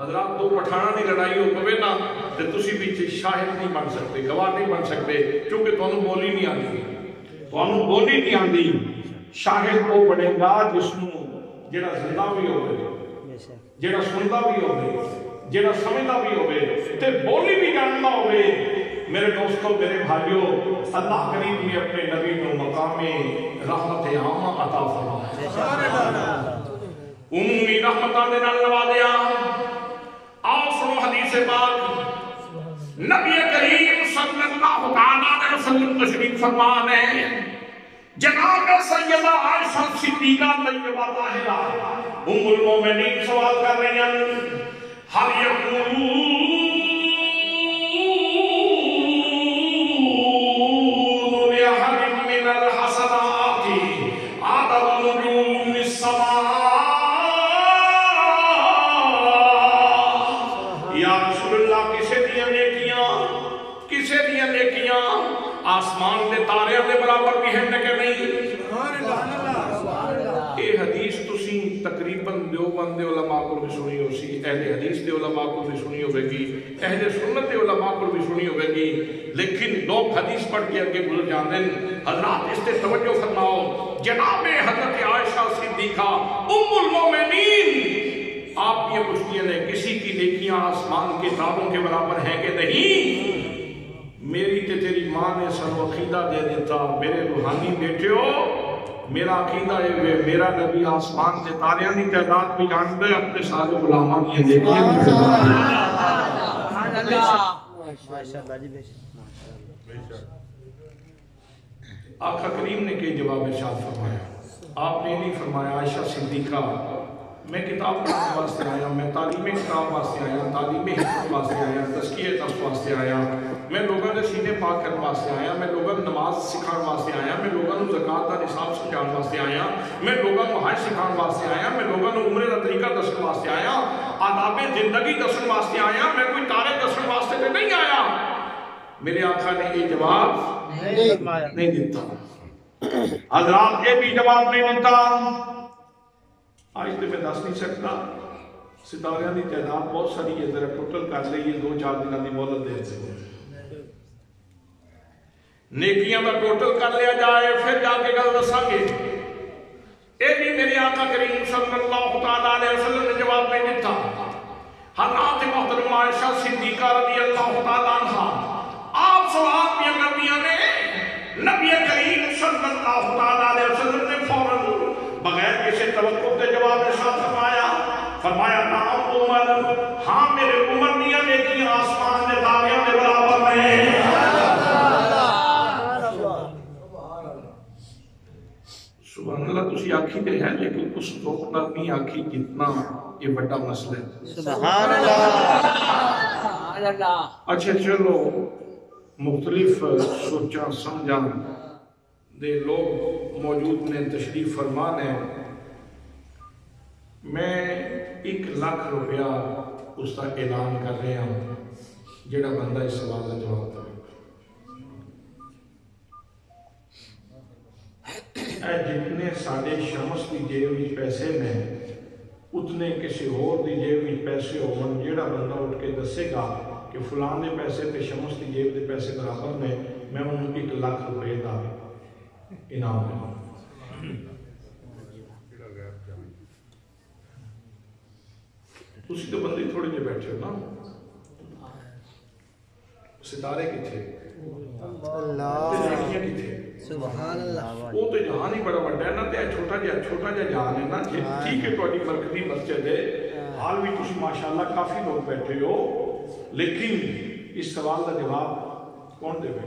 حضرات دو پٹھانا نے لڑائی ہو پوے نا تے تسی بھی شاہد نہیں بن سکتے, گواہ نہیں بن سکتے کیونکہ تانوں بولی نہیں آندی, تانوں بولی نہیں آندی. شاہد وہ بنے گا جس نوں جڑا زندہ بھی ہوئے, جڑا سندا بھی ہوئے, جڑا سمجھدا بھی ہوئے تے بولی بھی جانتا ہوئے. میرے دوستوں, میرے بھائیوں, اللہ کریم نے اپنے نبی کو مقام رحمت عامہ عطا فرمایا, عمومی رحمتاں دے نال نوازیا. آؤ سنو حدیث پاک. نبی کریم صلی اللہ علیہ وسلم تشریف فرما ہے. جناب سیدہ عائشہ صدیقہ طیبہ طاہرہ ام المومنین سوال کر رہی ہیں, ہر یقولون لأحد من الحسنات عدد نجوم السماء. یا رسول اللہ کسے دیاں نیکیاں, کسے دیاں نیکیاں آسمان دے تاریاں دے برابر بھی ہیں کہ نہیں؟ اے حدیث تسی تقریباً دیوبند دے علماء کو بھی سنی ہو سی, اہل حدیث دے علماء کو بھی سنی ہوئے گی, اہل سنت دے علماء کو بھی سنی ہوئے گی. لیکن لوگ حدیث پڑھ کے اگے گزر جاندے ہیں. حضرات اس تے توجہ فرماؤ. جناب حضرت عائشہ صدیقہ ام المومنین آپ یہ پوچھتی ہیں کسی کی نیکیاں آسمان کے تاروں کے برابر ہیں کہ نہیں؟ میری تے تیری ماں نے سنو عقیدہ دے دیتا. میرے روحانی بیٹیو, میرا عقیدہ ہے میرا نبی آسمان کے تاریاں کی تعداد بھی جانتے اپنے سارے غلاماں کی دیکھیں. آقا کریم نے کہ جواب ارشاد فرمایا. آپ نے نہیں فرمایا عائشہ صدیقہ میں کتاب پڑھنے واسطے آیا, میں تعلیم کتاب واسطے آیا, تعلیم حکمت واسطے آیا, تزکیہ نفس واسطے آیا, میں لوگوں نے سینے پاک کرنے واسطے آیا, میں لوگوں نے نماز سکھانے واسطے آیا, میں لوگوں نے زکات کا نصاب سکھانے واسطے آیا, میں لوگوں کو حج سکھانے واسطے آیا, میں لوگوں نے عمرے کا طریقہ دسنے واسطے آیا, آداب زندگی دسنے واسطے آیا, میں کوئی تارے دسنے واسطے تے نہیں آیا. میرے آقا نے یہ جواب نہیں دیتا. حضرات یہ بھی جواب نہیں دیتا. آج تو میں دس نہیں سکتا, ستاریاں دی تعداد بہت ساری ہے, ذرا ٹوٹل کر لئیے 2-4 دنوں کی مہلت دے دیں. نیکیاں کا ٹوٹل کر لیا جائے پھر جا کے گل دساں گے. اے بھی میرے آقا کریم صلی اللہ علیہ وسلم نے جواب نہیں دیتا. حضرات محترم عائشہ صدیقہ رضی اللہ تعالیٰ عنہ آپ سوال بھی کردیاں نے. نبی کریم صلی اللہ علیہ وسلم نے فوراً بغیر کسی توقع کے جواب ارشاد فرمایا نعم عمر, ہاں میرے عمر دیا نیکیاں آسمان دے تاریاں دے برابر ہیں. سبحان اللہ. تسی آکھی تے ہے لیکن اس وقت نہ نہیں آکھی جتنا یہ بڑا مسئلہ ہے. سبحان اللہ. اچھا چلو, مختلف سوچاں سمجھاں دے لوگ موجود نے, تشریف فرمان ہے. میں 1 لاکھ روپیہ اس کا اعلان کر رہا ہوں جڑا بندہ اس سوال کا جواب دے. جتنے ساڑے شمس کی جیب میں پیسے نے اتنے کسی اور دی جیب میں پیسے ہون, جڑا بندہ اٹھ کے دسے گا کہ فلان دے پیسے تے شمس کی جیب دے پیسے برابر نے, میں انہوں 1 لاکھ روپے دا انعام دوں. تسی تو بندے تھوڑے جے بیٹھے ہو نا, ستارے کتھے, لڑکیاں کتھے, سبحان اللہ. وہ تو جہان ہی بڑا بڑا ہے نا, تے چھوٹا جہا جہان ہے نا. ٹھیک ہے تہاڈی مرکزی مسجد ہے, حال بھی تسی ماشاءاللہ کافی لوگ بیٹھے ہو, لیکن اس سوال کا جواب کون دے گا؟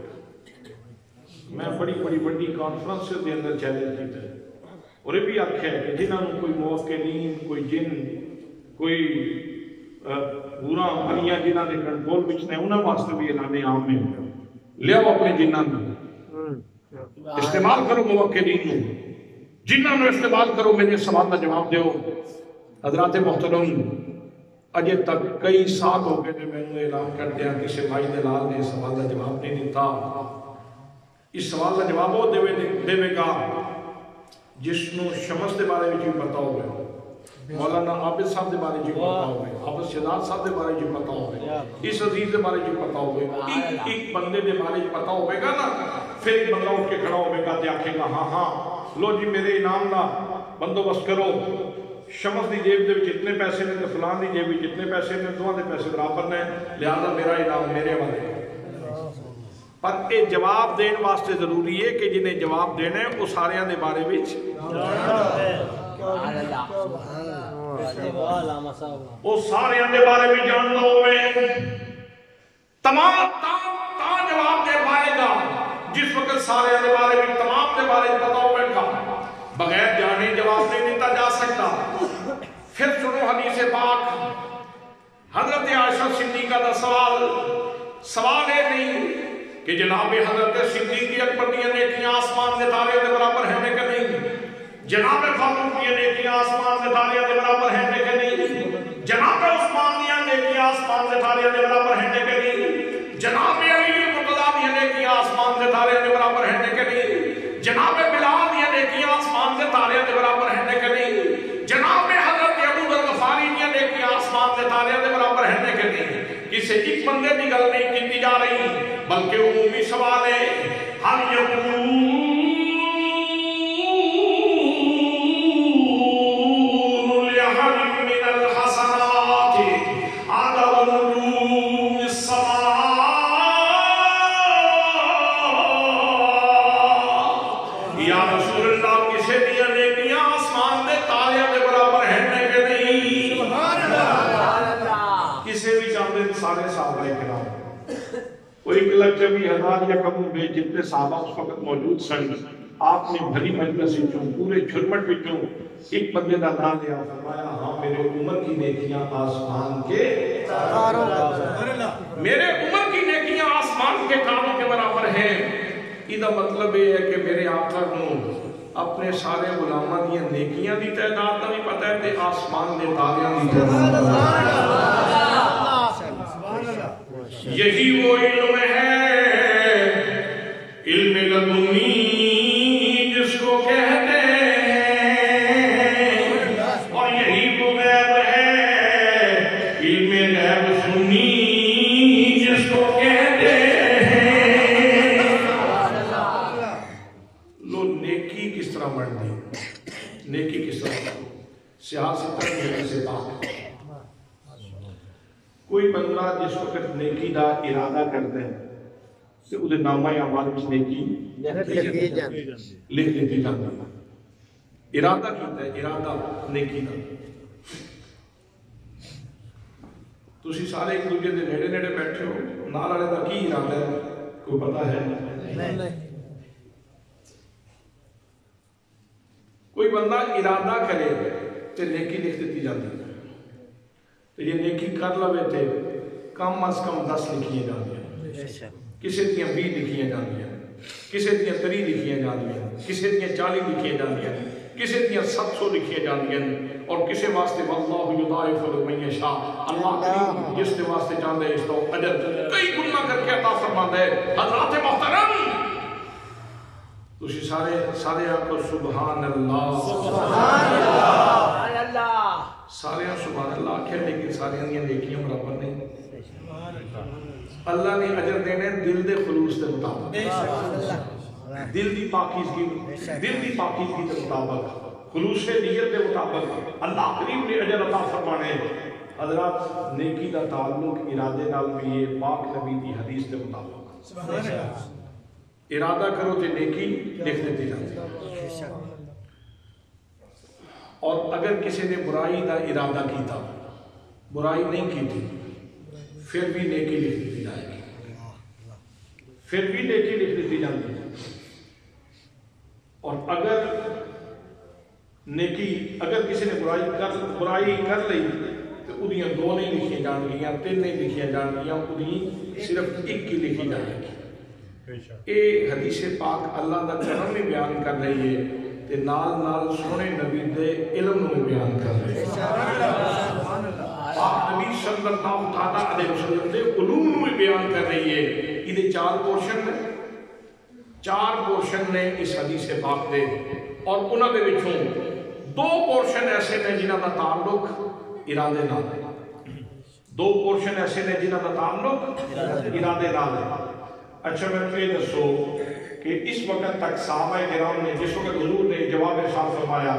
میں بڑی بڑی کانفرنس دے اندر چیلنج کیتا ہے اور یہ بھی آخیا ہے کہ جنہوں نے کوئی موکلین، کوئی جن، کوئی برا بھریاں جنہوں نے کنٹرول وچ نے، انہاں واسطے بھی اعلان عام میں لیاؤ اپنے جنہاں نوں استعمال کرو، موکلین نوں جنہاں نوں استعمال کرو، میرے سوال کا جواب دیو۔ حضرات محترم، اجے تک کئی سال ہو گئے میں نے اعلان کر دیا کسی بھائی دلال نے سوال کا جواب نہیں دیتا۔ اس سوال کا جواب وہ دے گا جس نو شمس دے بارے میں پتا ہوگا، مولانا عابد صاحب دے بارے میں پتا ہوگا، عابد شہزاد صاحب دے بارے میں پتا ہوگا، اس عزیز دے بارے میں پتا ہوگا، ایک بندے دے بارے میں پتا ہوگا نا، پھر ایک بندہ اٹھ کے کھڑا ہوگا تے آکھے گا ہاں ہاں لو جی میرے انعام دا بندوبست کرو، شمس دی جیب دے وچ اتنے پیسے نے تے فلان دی جیب وچ اتنے پیسے نے، دوواں دے پیسے برابر نے، لہذا میرا انعام میرے حوالے۔ پر یہ جواب دین واسطے ضروری ہے کہ جنہیں جواب دینے وہ سارے دے بارے وچ وہ سارے دے بارے میں جاننا ہوئے، تمام تا جواب دے پائے گا جس وقت سارے دے بارے میں تمام دے بارے میں پتا ہوئے گا، بغیر جانے جواب نہیں دیتا جا سکتا۔ پھر سنو حدیث پاک، حضرت عائشہ صدیقہ دا سوال ہے نہیں کہ جناب حضرت صدیق اکبر دیا نیکیاں آسمان دے تارے دے برابر ہیں کہ نہیں، جناب فاروق دیا نیکیاں آسمان دے تارے دے برابر ہیں کہ نہیں، جناب عثمان دیا نیکیاں آسمان دے تارے دے برابر ہیں کہ نہیں، جناب علی مرتضیٰ دیا نیکیاں آسمان دے تارے دے برابر ہیں کہ نہیں، جناب بلال دیا نیکیاں آسمان دے تارے دے برابر ہیں کہ نہیں، جناب حضرت ابو ذر غفاری دیا نیکیاں آسمان دے تارے دے برابر ہیں کہ نہیں۔ کسی ایک بندے کی گل نہیں کی جا رہی بلکہ عمومی سوال ہے، ہم یقول جبھی ہزار یا کم میں جتنے صحابہ اس وقت موجود سن، آپ نے بھری مجلس وچوں پورے جھرمٹ وچوں ایک بندے دا نام لیا، فرمایا ہاں میرے عمر کی نیکیاں آسمان کے تاروں، میرے عمر کی نیکیاں آسمان کے تاروں کے برابر ہیں۔ یہ مطلب یہ ہے کہ میرے آقا کو اپنے سارے غلاماں دی نیکیاں دی تعداد نہیں پتہ ہے تے آسمان دے تاریاں دی تعداد۔ یہی وہ علم ہے، علم لدنی جس کو کہتے ہیں، اور یہی وہ غیب ہے، علم غیب سنی جس کو کہتے ہیں۔ لو نیکی کس طرح بڑھتی، نیکی کس طرح سیاست سے بات۔ کوئی بندہ جس وقت نیکی دا ارادہ کرتا ہے تو وہ نامہ اعمال وچ نیکی لکھ دیتی جاتی ہے۔ ارادہ کیتا ہے، ارادہ نیکی دا۔ تسی سارے ایک دوسرے دے نیڑے نیڑے بیٹھے ہو، نال والے دا کی ارادہ ہے کوئی پتہ ہے؟ کوئی بندہ ارادہ کرے تو نیکی لکھ دیتی جاتی ہے۔ تو یہ نیکی کر لوے تھے کم از کم 10 لکھیے جاتی ہیں، کسی دیاں 20 لکھیے جاتی ہیں، کسی دیاں 30 لکھیے جاتی ہیں، کسی دیاں 40 لکھیے جاتی ہیں، کسی دیاں 700 لکھیے جاتی ہیں، اور کسی واسطے واللہ یضاعف لمن یشاء، اللہ کریم جس کے واسطے چاہتے ہیں اس کو اجر کئی گنا کر کے عطا فرماتا ہے۔ حضرات محترم، تسی سارے آنکھو سبحان اللہ، سبحان اللہ، سارے سبحان اللہ آخر، لیکن سارے دیا نیکیاں برابر نہیں۔ اللہ نے اجر دینے دل دے خلوص دے مطابق، دل دی پاکیزگی دے مطابق، خلوص نیت دے مطابق اللہ کریم نے اجر عطا فرمانے۔ حضرات نیکی دا تعلق ارادے نال بھی ہے، پاک نبی دی حدیث دے مطابق ارادہ کرو تے نیکی لکھ دیتی جاتی ہے۔ اور اگر کسی نے برائی دا ارادہ کیتا، برائی نہیں کی تھی، پھر بھی نیکی لکھ دی جائے گی، پھر بھی نیکی لکھ دیتی جاتی ہے. اور اگر نیکی اگر کسی نے برائی کر لی تو وہ دو نہیں لکھی جان گیا، تین نہیں لکھی جان گیا، وہ صرف ایک ہی لکھی جائے گی. یہ حدیث پاک اللہ کا کرم بھی بیان کر رہی ہے تے نال نال سونے نبی دے علم میں بیان کر رہی ہے. پاک نبی صلی اللہ علیہ وسلم دے علوم میں بیان کر رہی ہے. یہ چار پورشن نے اس حدیث پاک دے، اور انہوں دے وچوں دو پورشن ایسے نے جنہاں دا تعلق ارادے نال ہے. دو پورشن ایسے نے جنہاں دا تعلق ارادے نال ہے. اچھا میں یہ دسو کہ اس وقت تک صحابہ کرام نے جس وقت حضور نے جواب ارشاد فرمایا،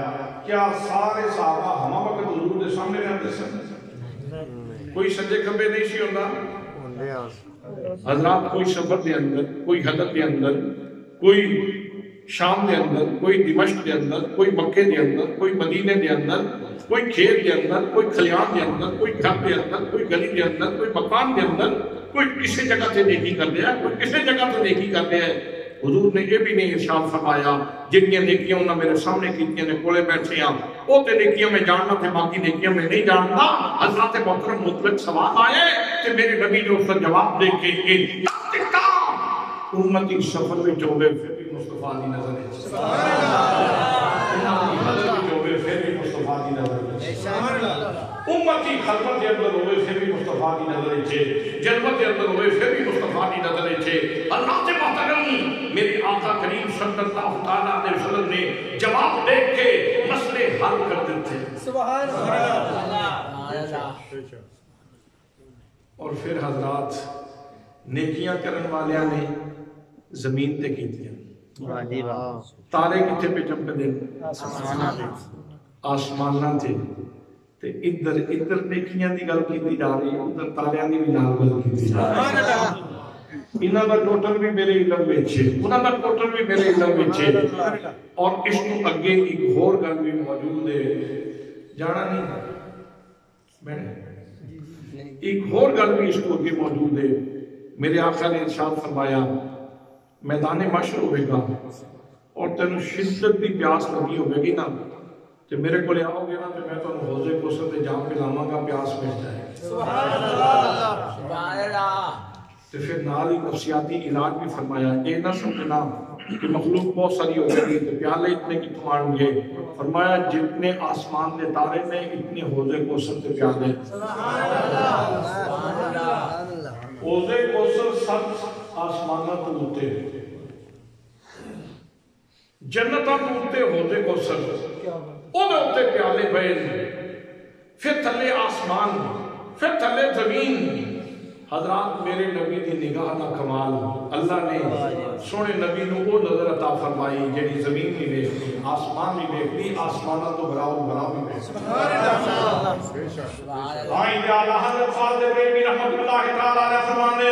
کیا سارے صحابہ ہما وقت حضور کے سامنے رہتے سن؟ کوئی سجے کھبے نہیں سی ہوندا حضرات. کوئی سفر دے اندر، کوئی حدت دے اندر، کوئی شام دے اندر، کوئی دمشق دے اندر، کوئی مکے دے اندر، کوئی مدینے دے اندر، کوئی کھیت دے اندر، کوئی کھلیان دے اندر، کوئی گھر دے اندر، کوئی گلی دے اندر، کوئی مکان دے اندر، کوئی کسی جگہ سے نیکی کر دیا، کوئی کسی جگہ سے نیکی کر دیا. حضور نے یہ بھی نہیں ارشاد فرمایا جنیاں نیکیاں انہوں نے میرے سامنے کیتیاں نے کولے بیٹھے ہیں وہ تے نیکیاں میں جاننا تھے، باقی نیکیاں میں نہیں جانتا. حضرت محترم مطلق سوال آئے کہ میرے نبی نے اس کا جواب دے کے امتی سفر میں جوبے پھر بھی مصطفیٰ دی نظر ہے. امتی خلوت دے اندر ہوئے پھر بھی مصطفیٰ دی نظر ہے، جنت دے اندر ہوئے پھر بھی مصطفیٰ دی نظر ہے. اللہ سے محترم میرے آقا کریم صلی اللہ علیہ وسلم نے جواب دے کے مسئلے حل کر دیتے. سبحان اللہ. اور پھر حضرات نیکیاں کرن والیاں نے زمین تے کیتیاں، تارے کتھے پہ چمکدے آسماناں تے ادھر نیکیاں دی گل کیتی جا رہی ہے، ادھر تاریاں دی بھی نال گل کیتی جا رہی ہے. انہاں دا ٹوٹل بھی میرے علم وچ ہے، انہاں دا ٹوٹل بھی میرے علم وچ ہے. اور اس کو اگے ایک ہور گل بھی موجود ہے، جانا نہیں میں ایک اور گل بھی اس کو اگے موجود ہے. میرے آقا نے ارشاد فرمایا میدان محشر ہوئے گا اور تینوں شدت دی پیاس لگی ہوئے گی نا تو میرے کو لے آؤ گے نا تو میں تو حوضے کوثر دے جام پلاواں گا، پیاس مٹ جائے گی. سبحان اللہ سبحان اللہ. تو پھر نال ہی نفسیاتی علاج بھی فرمایا. یہ نہ سمجھنا کہ مخلوق بہت ساری ہو گئی تو پیالے اتنے کتوں آن گے. فرمایا جتنے آسمان دے تارے نے اتنے حوضے کوثر تے پیالے. سبحان اللہ سبحان اللہ. حوضے کوثر سب آسمانہ تو ہوتے جنتاں تو ہوتے حوضے کوثر اوہ ہوتے پیالے پہن، پھر تھلے آسمان، پھر تھلے زمین. حضرات میرے نبی دی نگاہ دا کمال اللہ نے سونے نبی نو وہ نظر عطا فرمائی جیڑی زمین بھی دیکھتی، آسمان بھی دیکھتی، آسمانہ تو براؤ بھی دیکھتی. سبحان اللہ. آئین اللہ حضرت فاضل بیبی رحمت اللہ تعالیٰ علیہ فرمانے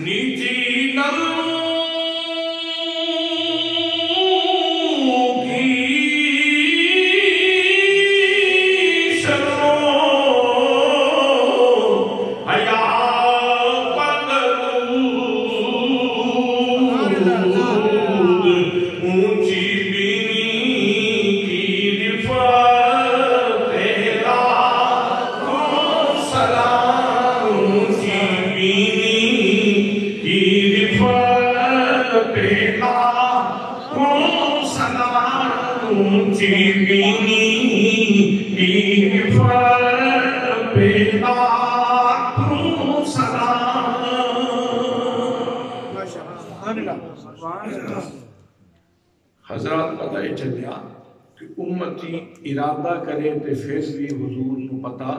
نیچی نرم حضرات پتہ ہی چلیا کہ امتی ارادہ کرے تے پھر بھی حضور نو پتہ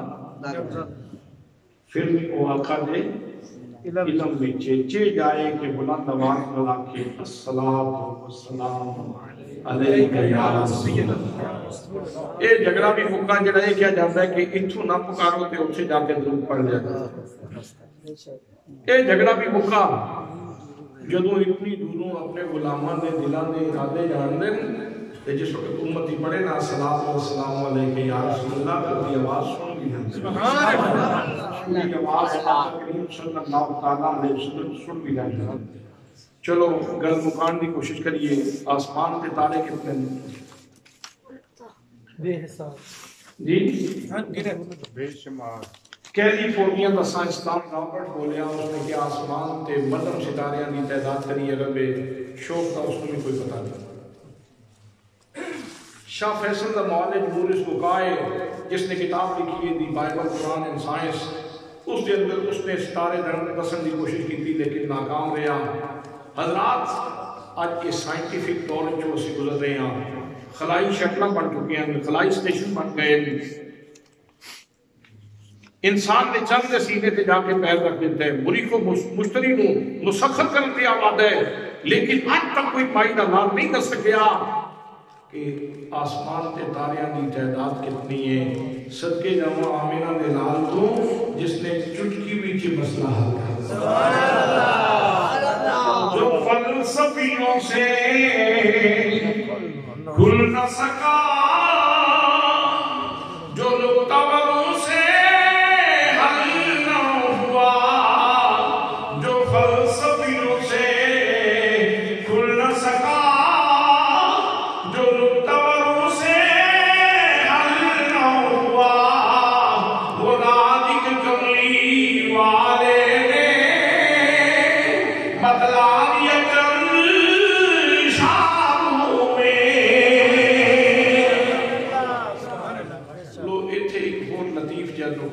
پھر بھی وہ آقا دے علم وچے چے جائے کہ بلند آواز بلا کے الصلاۃ والسلام علیک یا رسول اللہ. اے جھگڑا بھی مکا جڑا یہ کیا جاتا ہے کہ اتھوں نہ پکارو تے اتھے جا کے درود پڑھ لیا کرو. اے جھگڑا بھی مکا جدوں اتنی دوروں اپنے غلاماں دے دلاں دے ارادے جان دے تے جس وقت امتی پڑھے نا الصلاۃ والسلام علیہ یا رسول اللہ تو دی آواز سن لی ہے سبحان اللہ دی آواز آقا کریم صلی اللہ تعالی علیہ وسلم سن لی ہے. چلو گل مکان دی کوشش کریے. آسمان تے تارے کتنے بے حساب جی بے شمار. کیلیفورنیا دا سائنسدان رابرٹ بولیا اس نے کہ آسمان تے مدھم ستاریاں دی تعداد کری اگر بے شوق دا اس کو بھی کوئی پتہ نہیں. شاہ فیصل دا معالج مورس بکائے جس نے کتاب لکھی ہے the Bible Quran and science اس دے اندر اس نے ستارے دسن دی کوشش کی تھی لیکن ناکام رہا. حضرات آج یہ سائنٹیفک دور جو اسی گزر رہے ہیں خلائی شکلیں بن چکے ہیں خلائی سٹیشن بن گئے ہیں. انسان نے چند سینے تے جا کے پیر رکھ دیتے ہیں مریخ و مشتری نو مسخر کرتے آباد ہے لیکن آج تک کوئی پائیدہ لال نہیں کر سکیا کہ آسمان تے تاریاں دی تعداد کتنی ہے. صدقے جاواں آمینہ دے لال تو جس نے چٹکی وچ مسئلہ حل کر سبحان اللہ. جو فلسفیوں سے کھل نہ سکا جو نقطہ سے حل نہ ہوا جو فلسفیوں سے کھل نہ سکا جو نقطہ سے حل نہ ہوا وہ نازک کملی والے نے بدلا دیا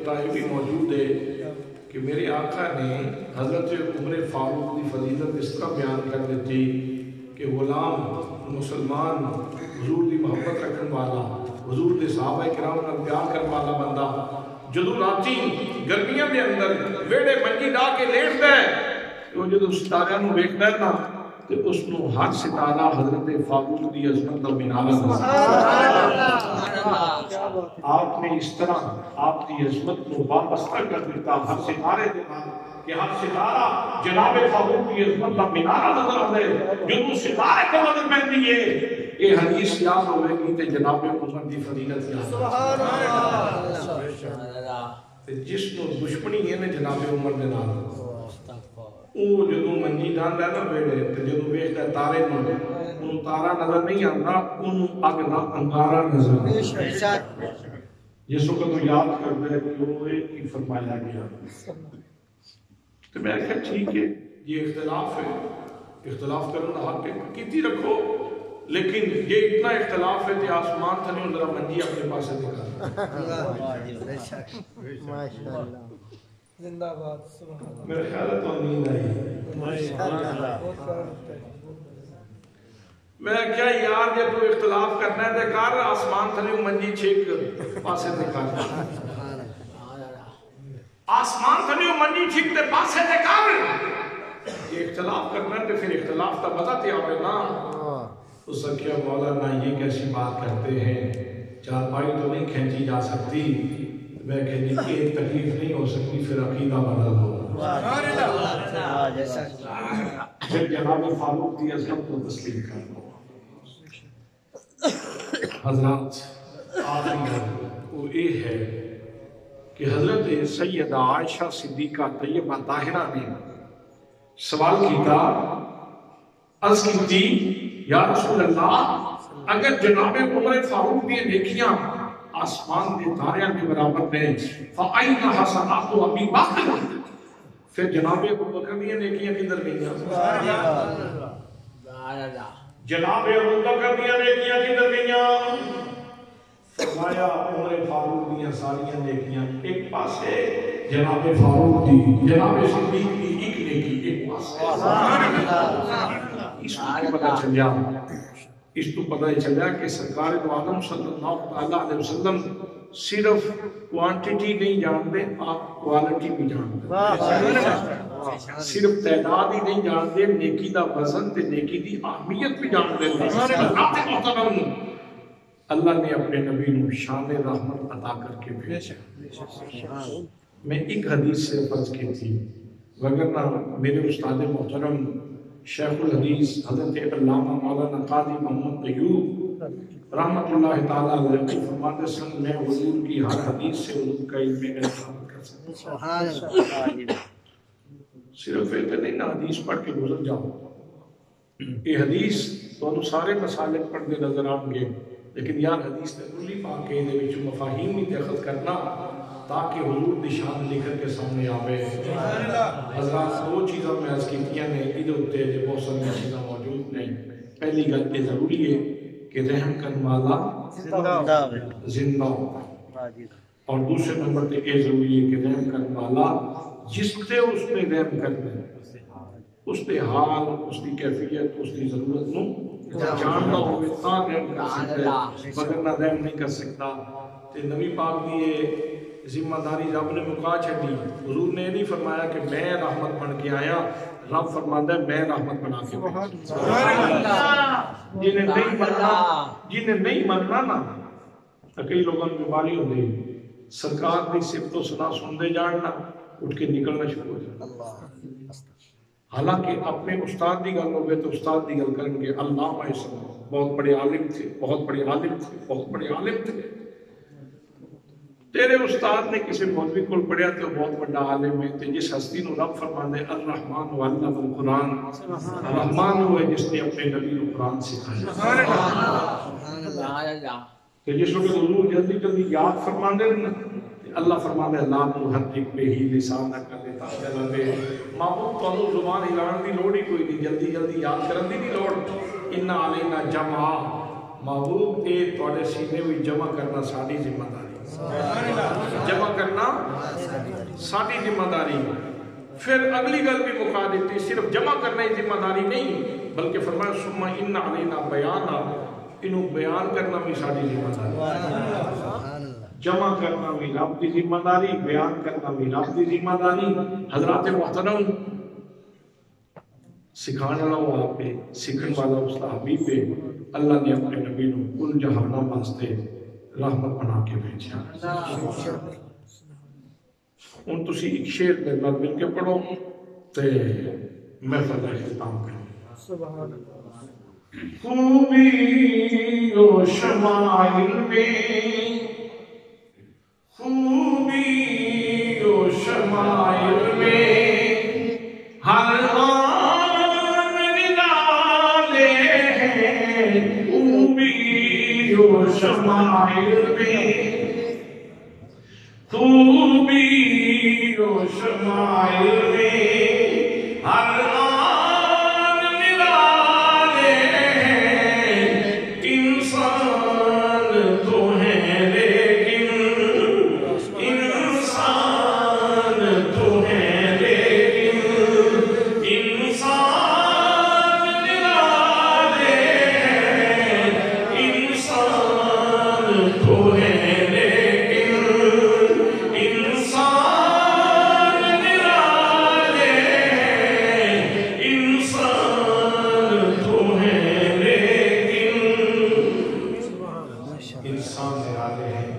یہ بھی موجود ہے کہ میرے آقا نے حضرت عمر فاروق کی فضیلت اس طرح بیان کر دیتی کہ غلام مسلمان حضور دی محبت رکھن والا حضور دے صحابہ کرام نال پیار کرن والا بندہ جدو راتی گرمیاں دے اندر ویڑے منجی ڈا کے لیٹدا ہے وہ جدو ستاریاں نو ویکھدا ہے نا تے اس نو ہر ستارہ حضرت فاروق دی عظمت دا مینارہ آپ نے اس طرح آپ کی عظمت کو وابستہ کر دیتا ہر ستارے دے نال کہ ہر ستارہ جناب فاروق کی عظمت کا مینارہ نظر آتا ہے جو ستارے کا نظر پہنتی ہے. یہ حدیث یاد ہوئے گی تے جناب عمر دی فضیلت یاد سبحان اللہ. جس کو دشمنی ہے نا جناب عمر دے نال وہ جدو منجی ڈاندا ہے نا بیڑے تے جدو ویکھدا تارے نوں اونوں تارا نظر نہیں آندا اونوں اگ دا انگارا نظر آندا. جس وقت تو یاد کردا ہے کہ وہ کی فرمایا گیا تو میں کہا ٹھیک ہے یہ اختلاف ہے اختلاف کرنا حق ہے کیتی رکھو لیکن یہ اتنا اختلاف ہے کہ آسمان تھا نہیں ذرا منجی اپنے پاس دکھا ماشاءاللہ زندہ باد سبحان اللہ. میرے خیال ہے تو نیند آئی میں کیا یار جب تو اختلاف کرنا ہے کر آسمان تھلے منجی چھیک پاسے دکھا آسمان تھلے منجی چھیک تے پاسے دکھا یہ اختلاف کرنا ہے پھر اختلاف تا بتا تے آوے نا اس سے کیا مولانا یہ کیسی بات کرتے ہیں چارپائی تو نہیں کھینچی جا سکتی میں کہنی کہ ایک تکلیف نہیں ہو سکتی پھر عقیدہ بدل ہو پھر جناب فاروق کی عظمت کو تسلیم کر لو. حضرات آخری وہ یہ ہے کہ حضرت سیدہ عائشہ صدیقہ طیبہ طاہرہ نے سوال کیتا عرض کی یا رسول اللہ اگر جناب عمر فاروق دی نیکیاں آسمان کے تاریاں کے برابر میں فَأَيْنَ حَسَنَاتُ أَبِي بَكْرٍ پھر جناب ابو بکر دی نیکیاں کدھر گئیں جناب ابو بکر دی نیکیاں کدھر گئیں فرمایا عمر فاروق دی ساری نیکیاں ایک پاسے جناب فاروق دی جناب صدیق دی ایک نیکی ایک پاسے سبحان اللہ. اس کو پتہ چلیا اس تو پتہ چلا کہ سرکار دو عالم صلی اللہ علیہ وسلم صرف کوانٹیٹی نہیں جانتے آپ کوالٹی بھی جانتے صرف تعداد ہی نہیں جانتے نیکی دا وزن تے نیکی دی اہمیت بھی جانتے اللہ نے اپنے نبی نو شان رحمت عطا کر کے بھیجا. میں ایک حدیث سے فرض کی تھی وگرنہ میرے استاد محترم شیخ الحدیث حضرت علامہ مولانا قاضی محمد ایوب رحمت اللہ تعالیٰ علیہ فرماتے سن میں حضور کی ہر حدیث سے حضور کا علم ثابت کر سکتا ہوں. صرف یہ نہیں نا حدیث پڑھ کے گزر جاؤ. یہ حدیث تو سارے مسالک پڑھتے نظر آؤں گے لیکن یار حدیث نے کلی پا کے مفاہیم بھی دخل کرنا تاکہ حضور دی شان لکھ کے سامنے آوے. حضرات دو چیزاں میں عرض کیتیاں نے ادھر اتنے جو بہت ساری چیزاں موجود نہیں. پہلی گل یہ ضروری ہے کہ رحم کرنے والا زندہ ہوتا ہے اور دوسرے نمبر پہ یہ ضروری ہے کہ رحم کرنے والا جس سے اس نے رحم کرنا ہے اس کے حال اس کی کیفیت اس کی ضرورت نو جانتا ہوئے تا رحم کر سکتا ہے مگر نہ رحم نہیں کر سکتا. تے نبی پاک دی یہ ذمہ داری رب نے مکا چھڈی. حضور نے نہیں فرمایا کہ میں رحمت بن کے آیا. رب فرماندا ہے میں رحمت بنا کے جنہیں نہیں مننا نا کئی لوگوں میں بیماری ہوتی سرکار کی صفت و ثنا سنتے جان نا اٹھ کے نکلنا شروع ہو جائے. حالانکہ اپنے استاد کی گل ہوگی تو استاد کی گل کریں گے. علامہ اسلام بہت بڑے عالم تھے بہت بڑے عالم تھے بہت بڑے عالم تھے. تیرے استاد نے کسی مولوی کو پڑھیا تو بہت بڑا عالم ہے. تے جس ہستی نو رب فرماندے الرحمن علم القرآن رحمان ہوئے جس نے اپنے نبی کو قرآن سکھایا. سبحان اللہ. کہ جس وقت حضور جلدی جلدی یاد فرماندے نا اللہ فرماندے لا تحرک بہ لسانک لتعجل بہ. محبوب تانوں زبان ہلان دی لوڑ ہی کوئی نہیں. جلدی جلدی یاد کرن دی نہیں لوڑ. ان علینا جمع محبوب اے تواڈے سینے وچ جمع کرنا ساڈی ذمہ داری. جمع کرنا ساری ذمہ داری. پھر اگلی گل بھی مکا دیتی صرف جمع کرنا ہی ذمہ داری نہیں بلکہ فرمایا ثم ان علینا بیانا انہوں بیان کرنا بھی ساری ذمہ داری. جمع کرنا بھی رب کی ذمہ داری بیان کرنا بھی رب کی ذمہ داری. حضرات محترم سکھانے والا وہ آپ پہ سیکھنے والا اس کا حبیب پہ اللہ نے اپنے نبی نو کل جہانہ واسطے رحمت بنا کے بھیجا. ان تسی ایک شعر میرے نال مل کے پڑھو تے محفل کا اختتام کریں. سبحان اللہ. خوبی و شمائل میں خوبی و شمائل میں ہر آن نرالے ہیں. خوبی و شمائل میں خوبی و شمائل میں ہر آن نرالے ہیں. انسان تو ہے لیکن انسان تو ہے لیکن انسان نرالے ہیں. انسان تو ہے انسان سے آگے ہیں.